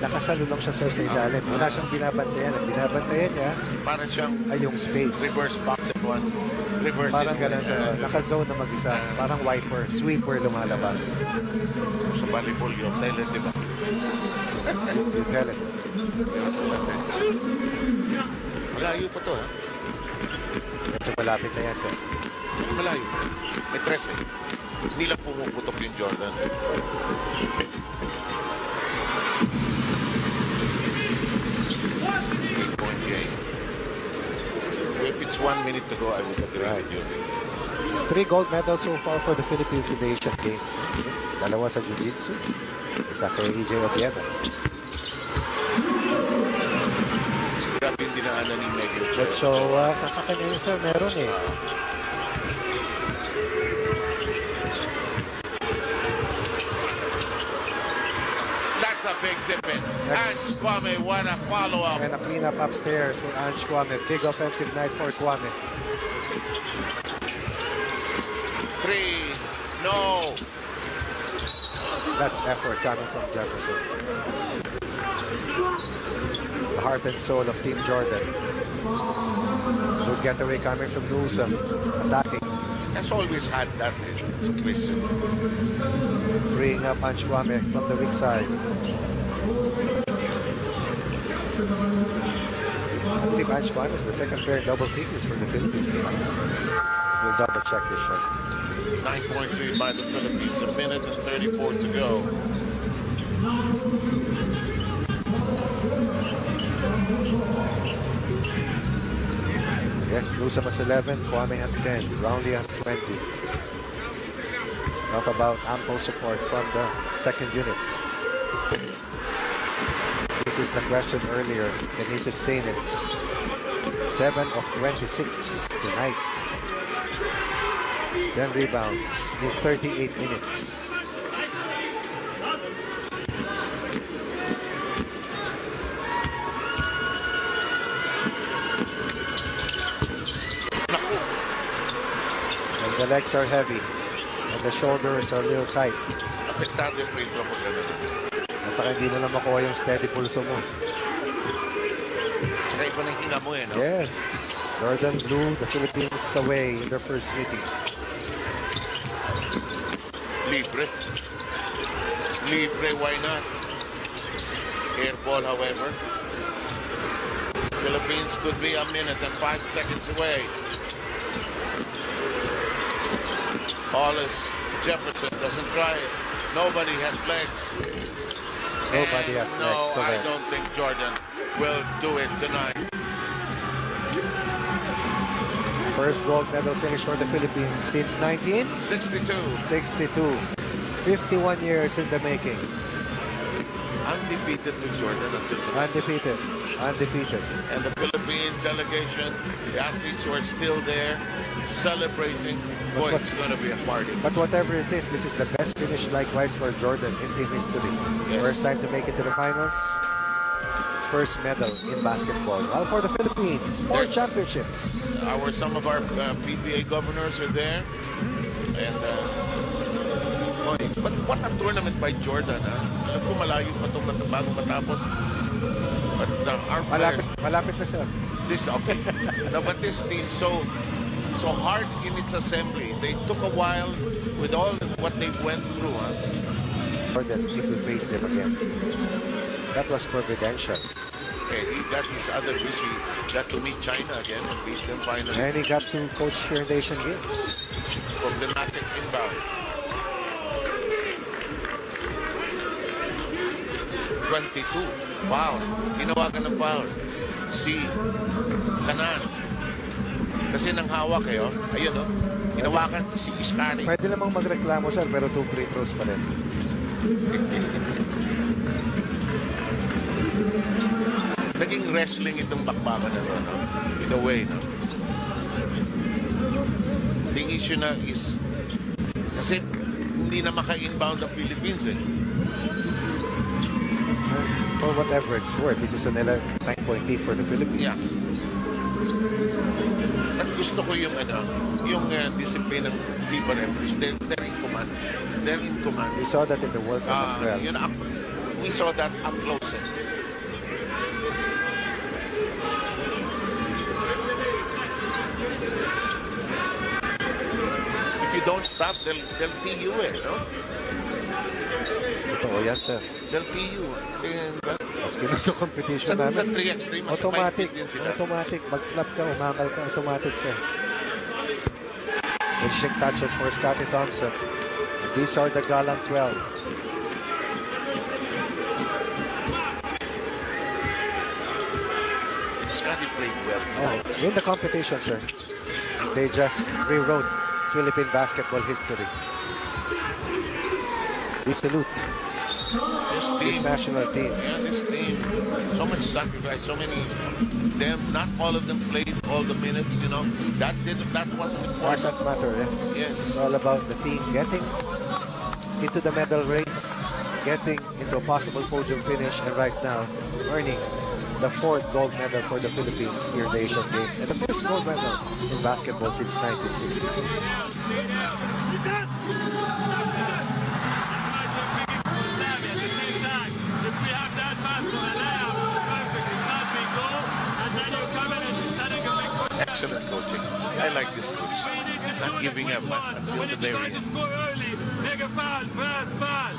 S2: Nakasalo lang siya, sir, sa ilalim. Wala siyang binabantayan. Ang binabantayan niya
S1: Parang siyang
S2: ay yung space.
S1: reverse box and one. Reverse
S2: Parang
S1: it.
S2: ganun, sir. Naka-zone na mag-isa. Parang wiper. Sweeper lumalabas.
S1: Sa volleyball yun. Thailand, di ba?
S2: You tell it.
S1: Malayo pa to, ha?
S2: Medyo malapit na yan, sir.
S1: Malayo. May tres, eh. Hindi lang pumuputok yung Jordan. Eight-point game. If it's 1 minute to go, I would agree with you.
S2: 3 gold medals so far for the Philippines in the Asian Games. Dalawa sa Jiu-Jitsu. Isa kay EJ Obieta.
S1: Grabe yung dinaanan ni Meglo.
S2: So, kakakanya sir, meron eh.
S1: That's a big tip-in. And Kwame, what a follow-up.
S2: And a clean-up upstairs for Ange Kwame. Big offensive night for Kwame.
S1: 3. No.
S2: That's effort coming from Jefferson. The heart and soul of Team Jordan. Good getaway coming from Newsome. Attacking.
S1: Has always had that situation.
S2: Freeing up Ange Kwame from the weak side. I believe Ange Kwame is the second pair in double figures for the Philippines tonight. We'll double check this shot.
S1: 9-point lead by the Philippines. 1 minute and 34 to go.
S2: Yes, Newsome has 11, Kwame has 10, Brownlee has 20. Talk about ample support from the second unit. This is the question earlier. Can he sustain it? 7 of 26 tonight. 10 rebounds in 38 minutes. And the legs are heavy. And the shoulders are a little tight.
S1: Apektado yung free throw pag ganun.
S2: Nasa hindi na lang makuha yung steady pulso mo.
S1: Tsaka iba na hinga mo eh, no?
S2: Yes. Jordan blew the Philippines away in their first meeting.
S1: Libre. Libre, why not? Air ball, however. Philippines could be 1 minute and 5 seconds away. Hollis Jefferson doesn't try it. Nobody has legs.
S2: Nobody has
S1: no,
S2: legs.
S1: I
S2: Correct.
S1: don't think Jordan will do it tonight.
S2: First gold medal finish for the Philippines since
S1: 62.
S2: 1962. 51 years in the making.
S1: Undefeated to Jordan until tonight.
S2: Undefeated. Undefeated.
S1: And the Philippine delegation, the athletes who are still there celebrating. Boy, it's going to be a party.
S2: But whatever it is, this is the best finish likewise for Jordan in team history.
S1: Yes.
S2: First time to make it to the finals. First medal in basketball. Well, for the Philippines, more championships.
S1: Some of our PBA governors are there. And boy, but what a tournament by Jordan. Alam ko malayo pa itong bago matapos. But our players,
S2: Malapit na sir.
S1: okay. No, but this team so hard in its assembly. They took a while with all what they went through.
S2: Jordan, if we face them again. That was providential.
S1: Okay, he got his other fish. He got to meet China again and beat them finally.
S2: And he got to coach here in the Asian Games.
S1: Problematic inbound. 22. Foul. Ginawagan ng foul. Si Kanan. Kasi nang hawak kayo. Ayun o. Ginawakan si Iskari.
S2: Pwede namang magreklamo sir, pero 2 free throws pa rin.
S1: Naging wrestling itong bakbakan na ron, no? In a way, no? The issue na is kasi hindi na maka-inbound ang Philippines eh.
S2: For whatever it's worth, this is an 9-point lead for the Philippines.
S1: Yes. At gusto ko yung discipline ng FIBA referees. They're in command. They're in command.
S2: We saw that in the World Cup as well.
S1: We saw that up close. Eh. If you don't stop, they'll tee you eh, no?
S2: Totoo yan, sir.
S1: They'll tee you.
S2: Maski na sa competition
S1: Sa
S2: namin.
S1: 3x3, mas
S2: automatic.
S1: din sila.
S2: Automatic. Mag-flap ka, umangal ka, automatic, sir. Finishing touches for Scottie Thompson. These are the Gallant 12.
S1: Scottie played well.
S2: Oh, in the competition, sir. They just rewrote Philippine basketball history. We salute this national team.
S1: Yeah, this team. So much sacrifice. So many them. Not all of them played all the minutes. You know that wasn't important.
S2: Doesn't matter. Yes.
S1: Yes.
S2: It's all about the team getting into the medal race, getting into a possible podium finish, and right now earning the 4th gold medal for the Philippines here in the Asian Games and the first gold medal in basketball since 1962.
S1: Excellent coaching. I like this coach. Not giving up.
S3: When you try to score early, make a foul, first foul.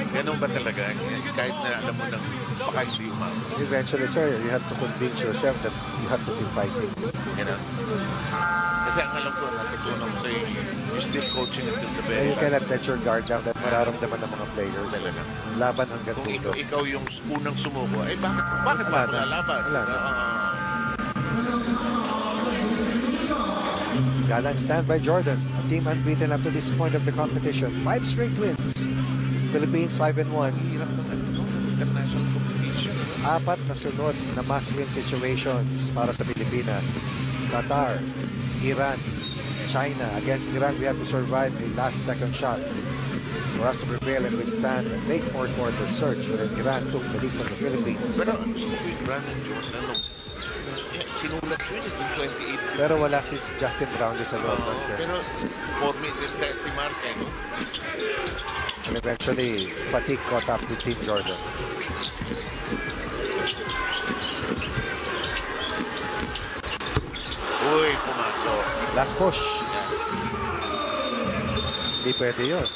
S1: Ganun ba talaga? Kahit na alam mo nang baka hindi umabot.
S2: Eventually, sir, you have to convince yourself that you have to be fighting.
S1: You know? Kasi ang alam ko, natutunan ko sa'yo, you're still coaching until the
S2: And
S1: very
S2: you cannot let your guard down that mararamdaman ng mga players.
S1: Talaga.
S2: Laban hanggang
S1: Kung
S2: dulo.
S1: ikaw yung unang sumuko, eh bakit ba ako lalaban?
S2: Wala na. Gallant stand by Jordan, a team unbeaten up to this point of the competition. 5 straight wins. Philippines 5-1.
S1: Hirap ng international competition.
S2: 4 na sunod na must-win situations para sa Pilipinas. Qatar, Iran, China. Against Iran, we had to survive a last-second shot for us to prevail and withstand a late fourth-quarter surge when Iran took the lead from the Philippines.
S1: Pero gusto ko yung Brandon Jordan. Sinulat ko yun in 28.
S2: Pero wala si Justin Brownlee sa loob.
S1: Pero for me, this 30 mark, no?
S2: And eventually, fatigue caught up with Team Jordan.
S1: Uy, pumasok.
S2: Last push.
S1: Yes.
S2: Hindi pwede yun.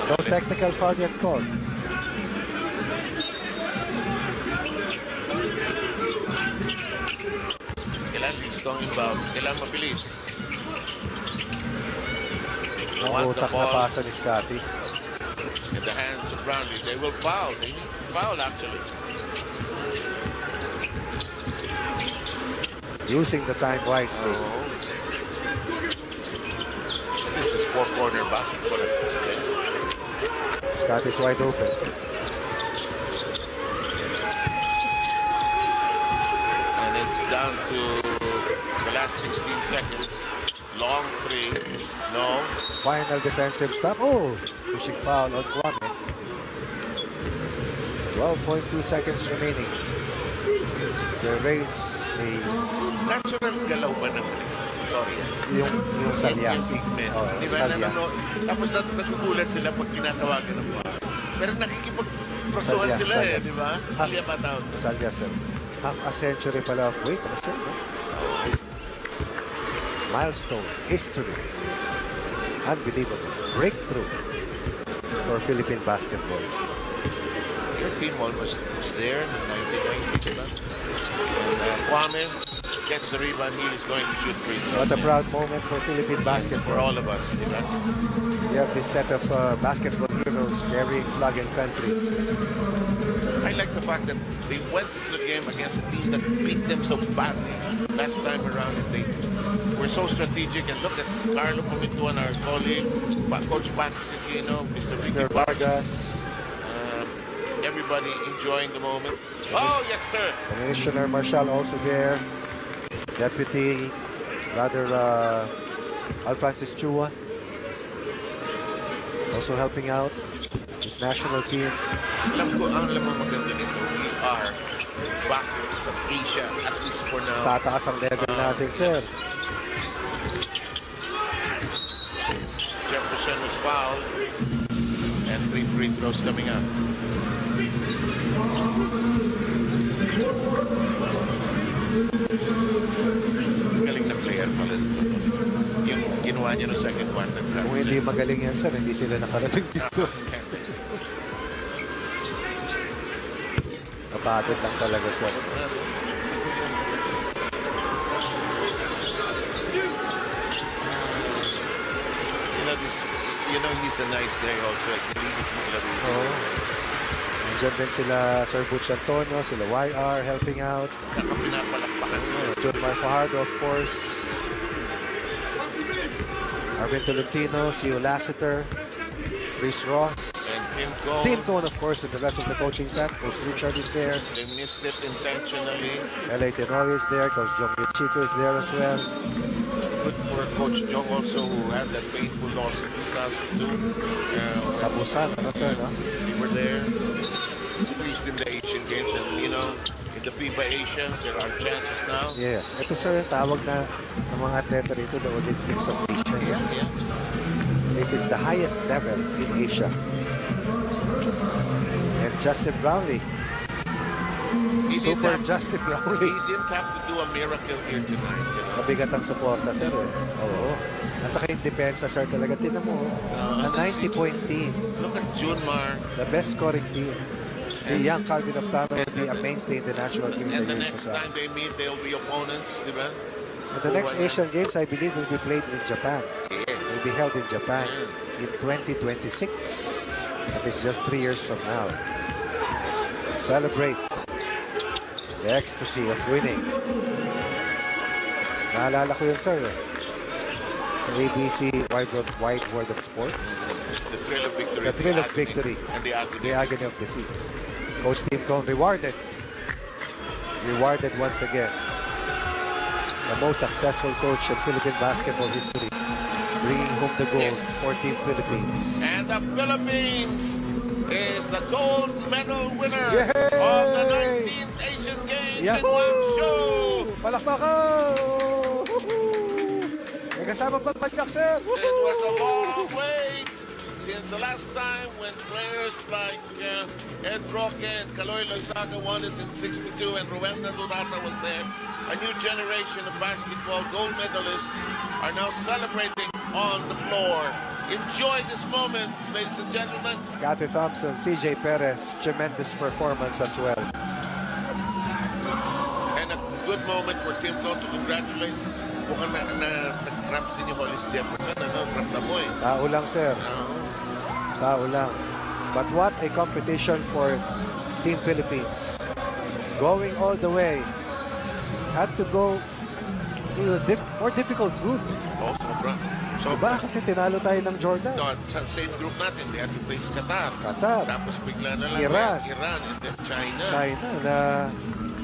S2: No technical foul yet called.
S1: Thailand is talking about kailangan mabilis.
S2: Ang
S1: Want the
S2: utak na
S1: ball
S2: pasa ni Scotty.
S1: in the hands of Brownlee. They will foul. They need to foul, actually.
S2: Using the time wisely.
S1: This is four-corner basketball at this place.
S2: Scotty's wide open.
S1: And it's down to the last 16 seconds. Long three. No.
S2: Final defensive stop. Oh! Pushing foul on Kwame. 12.2 seconds remaining. They raise a...
S1: Natural galaw ba ng Victoria?
S2: Yung salya.
S1: Yung pigment.
S2: Oh,
S1: Di ba?
S2: salya.
S1: Tapos nagugulat sila pag tinatawagan ng mga. Pero nakikipagprosuhan
S2: Salya,
S1: sila
S2: salya.
S1: eh, di ba? Salya ba tawag?
S2: Salya, sir. Half a century pala of wait. Ano, sir? No? Milestone. History. Unbelievable. Breakthrough for Philippine basketball.
S1: Your team almost was there in 1990, diba? And Kwame gets the rebound. He is going to shoot free throws.
S2: What a proud moment for Philippine
S1: Yes,
S2: basketball.
S1: for all of us, diba?
S2: We have this set of basketball heroes carrying flag and country.
S1: I like the fact that they went to the game against a team that beat them so badly last time around, and they were so strategic. And look at Carlo Comintuan, our colleague, Coach Patrick Aquino, Mr. Ricky
S2: Vargas.
S1: Everybody enjoying the moment. Oh, yes, sir.
S2: Commissioner Marshall also there. Deputy, Brother Alphonsus Chua also helping out his national team.
S1: Alam mo maganda nito. We are back sa Asia, at least for now.
S2: Tataas ang level natin, sir.
S1: Jefferson was fouled. And 3 free throws coming up. Galing na player pala. Yung ginawa niya no second quarter.
S2: Kung hindi magaling yan, sir, hindi sila nakarating dito. Napagod lang talaga, sir.
S1: You know, he's a nice guy also. Kinilis maglaro.
S2: Oo. Nandiyan din sila Sir Butch Antonio, sila YR helping out.
S1: Nakapinapalakpakan sila.
S2: John Mar Fajardo, of course. Arvin Tolentino, Sio Lassiter, Chris Ross.
S1: And Tim Cone.
S2: Tim Cone, of course, and the rest of the coaching staff. Coach Richard is there.
S1: They missed it intentionally.
S2: L.A. Tenori is there. Coach John Chico is there as well.
S1: Good for Coach Joe also, who had that painful loss in 2002.
S2: Sa Busan, ano, sir, no?
S1: We were there, at least in the Asian Games, and you know, in the FIBA Asia, there are chances now.
S2: Yes. Ito, sir, tawag na ng mga atleta rito, the Olympics of Asia.
S1: Yeah.
S2: This is the highest level in Asia. And Justin Brownlee. Super Justin
S1: He
S2: Brownlee.
S1: didn't have to do a miracle here tonight. You know?
S2: Mabigat ang suporta, sir. Eh. Oo. Nasa kayong depensa, sir. Talaga, tinan mo. A 90-point team.
S1: Look at Junmar.
S2: The best scoring team. The young Calvin Oftano will be a mainstay in the national team.
S1: And the next time they meet, they'll be opponents, di ba?
S2: And the next Asian Games, I believe, will be played in Japan.
S1: Yeah.
S2: Will be held in Japan in 2026. That is just 3 years from now. Celebrate the ecstasy of winning. Naalala ko yun, sir. Sa ABC Wide World of Sports.
S1: The thrill of victory.
S2: The thrill of victory.
S1: And the agony.
S2: The agony of defeat. Coach Tim Cone rewarded. Rewarded once again. The most successful coach in Philippine basketball history. Bringing home the gold for Team Philippines.
S1: And the Philippines is the gold medal winner
S2: Yay!
S1: of the 19th Asian Games in Hangzhou.
S2: Palakpakan! May kasama pa badyak, sir.
S1: It was a long wait since the last time when players like Ed Roque and Kaloy Loizaga won it in '62 and Rowena Durata was there. A new generation of basketball gold medalists are now celebrating on the floor. Enjoy this moment, ladies and gentlemen.
S2: Scotty Thompson, CJ Perez, tremendous performance as well.
S1: And a good moment for film ko to congratulate. Mukhang nag-cramps din yung Hollis Jefferson. Ramdam mo eh.
S2: Tao lang, sir. Tao lang. But what a competition for Team Philippines. Going all the way. Had to go to the more difficult route.
S1: Oh, sobra.
S2: Diba? Kasi tinalo tayo ng Jordan.
S1: No, sa same group natin, we had to face Qatar. Tapos bigla na lang
S2: Iran,
S1: and then China.
S2: China na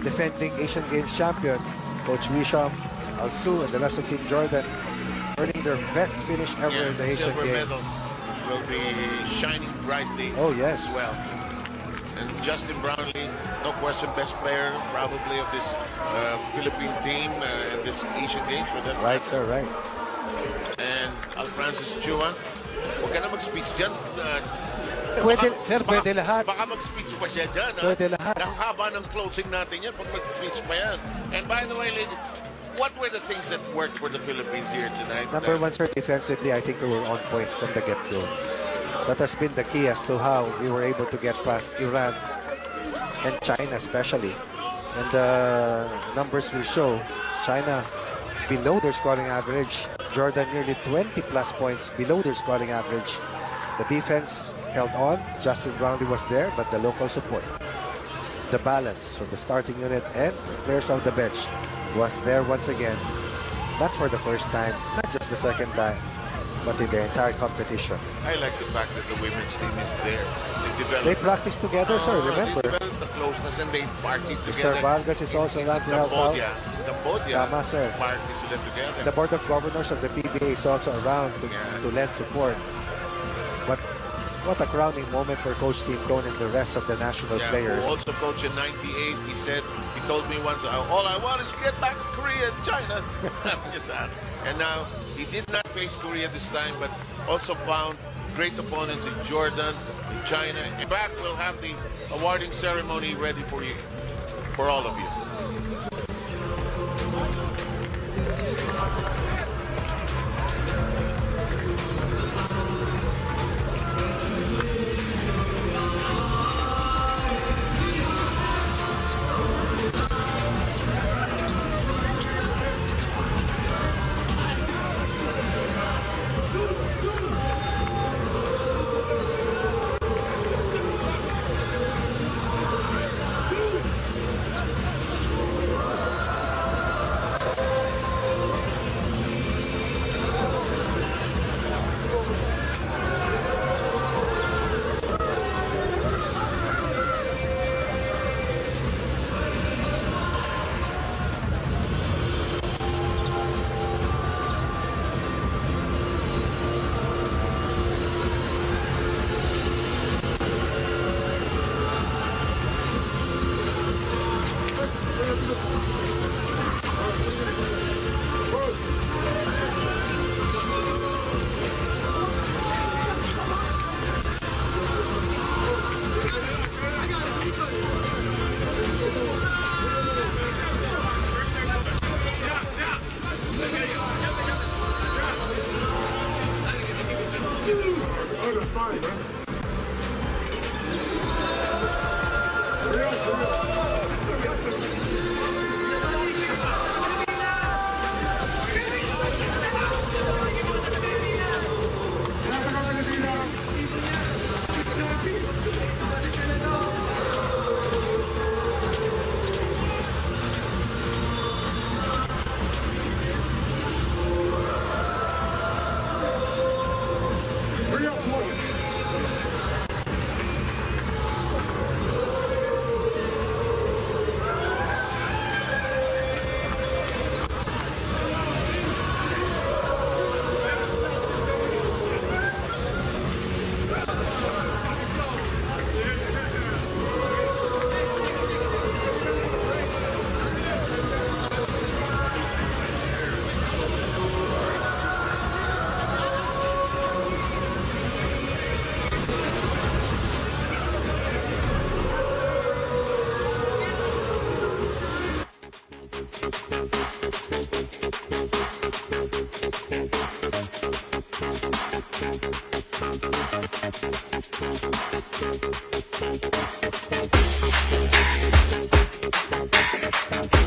S2: defending Asian Games champion, Coach Wisham, Alsu, and the rest of Team Jordan earning their best finish ever in the Asian
S1: silver
S2: Games.
S1: medals will be shining brightly
S2: yes.
S1: as well. And Justin Brownlee, no question, best player probably of this Philippine team and this Asian Games. For that
S2: Right,
S1: matter.
S2: sir, right.
S1: And Francis Chua, huwag ka na mag-speech dyan.
S2: Pwede, sir, pwede lahat.
S1: Baka mag-speech pa siya dyan.
S2: Pwede lahat.
S1: Ang haba ng closing natin yan pag mag-speech pa yan. And by the way, lady, what were the things that worked for the Philippines here tonight?
S2: Number one, sir, defensively, I think we were on point from the get-go. That has been the key as to how we were able to get past Iran and China especially. And the numbers will show China below their scoring average. Jordan nearly 20 plus points below their scoring average. The defense held on. Justin Brownlee was there, but the local support, the balance from the starting unit and players off the bench was there once again. Not for the first time, not just the second time, but in the entire competition.
S1: I like the fact that the women's team is there.
S2: They practice together, sir, remember?
S1: They developed the closeness and they party
S2: Mr.
S1: together.
S2: Vargas is also around to help out.
S1: Cambodia.
S2: Tama, sir.
S1: Party sila together.
S2: The Board of Governors of the PBA is also around to lend support. But what a crowning moment for Coach Team Cone and the rest of the national players.
S1: Who also coached in 98. He said, he told me once, all I want is to get back to Korea and China. And now, he did not face Korea this time, but also found great opponents in Jordan, in China. And back, we'll have the awarding ceremony ready for you, for all of you.
S4: Thank you.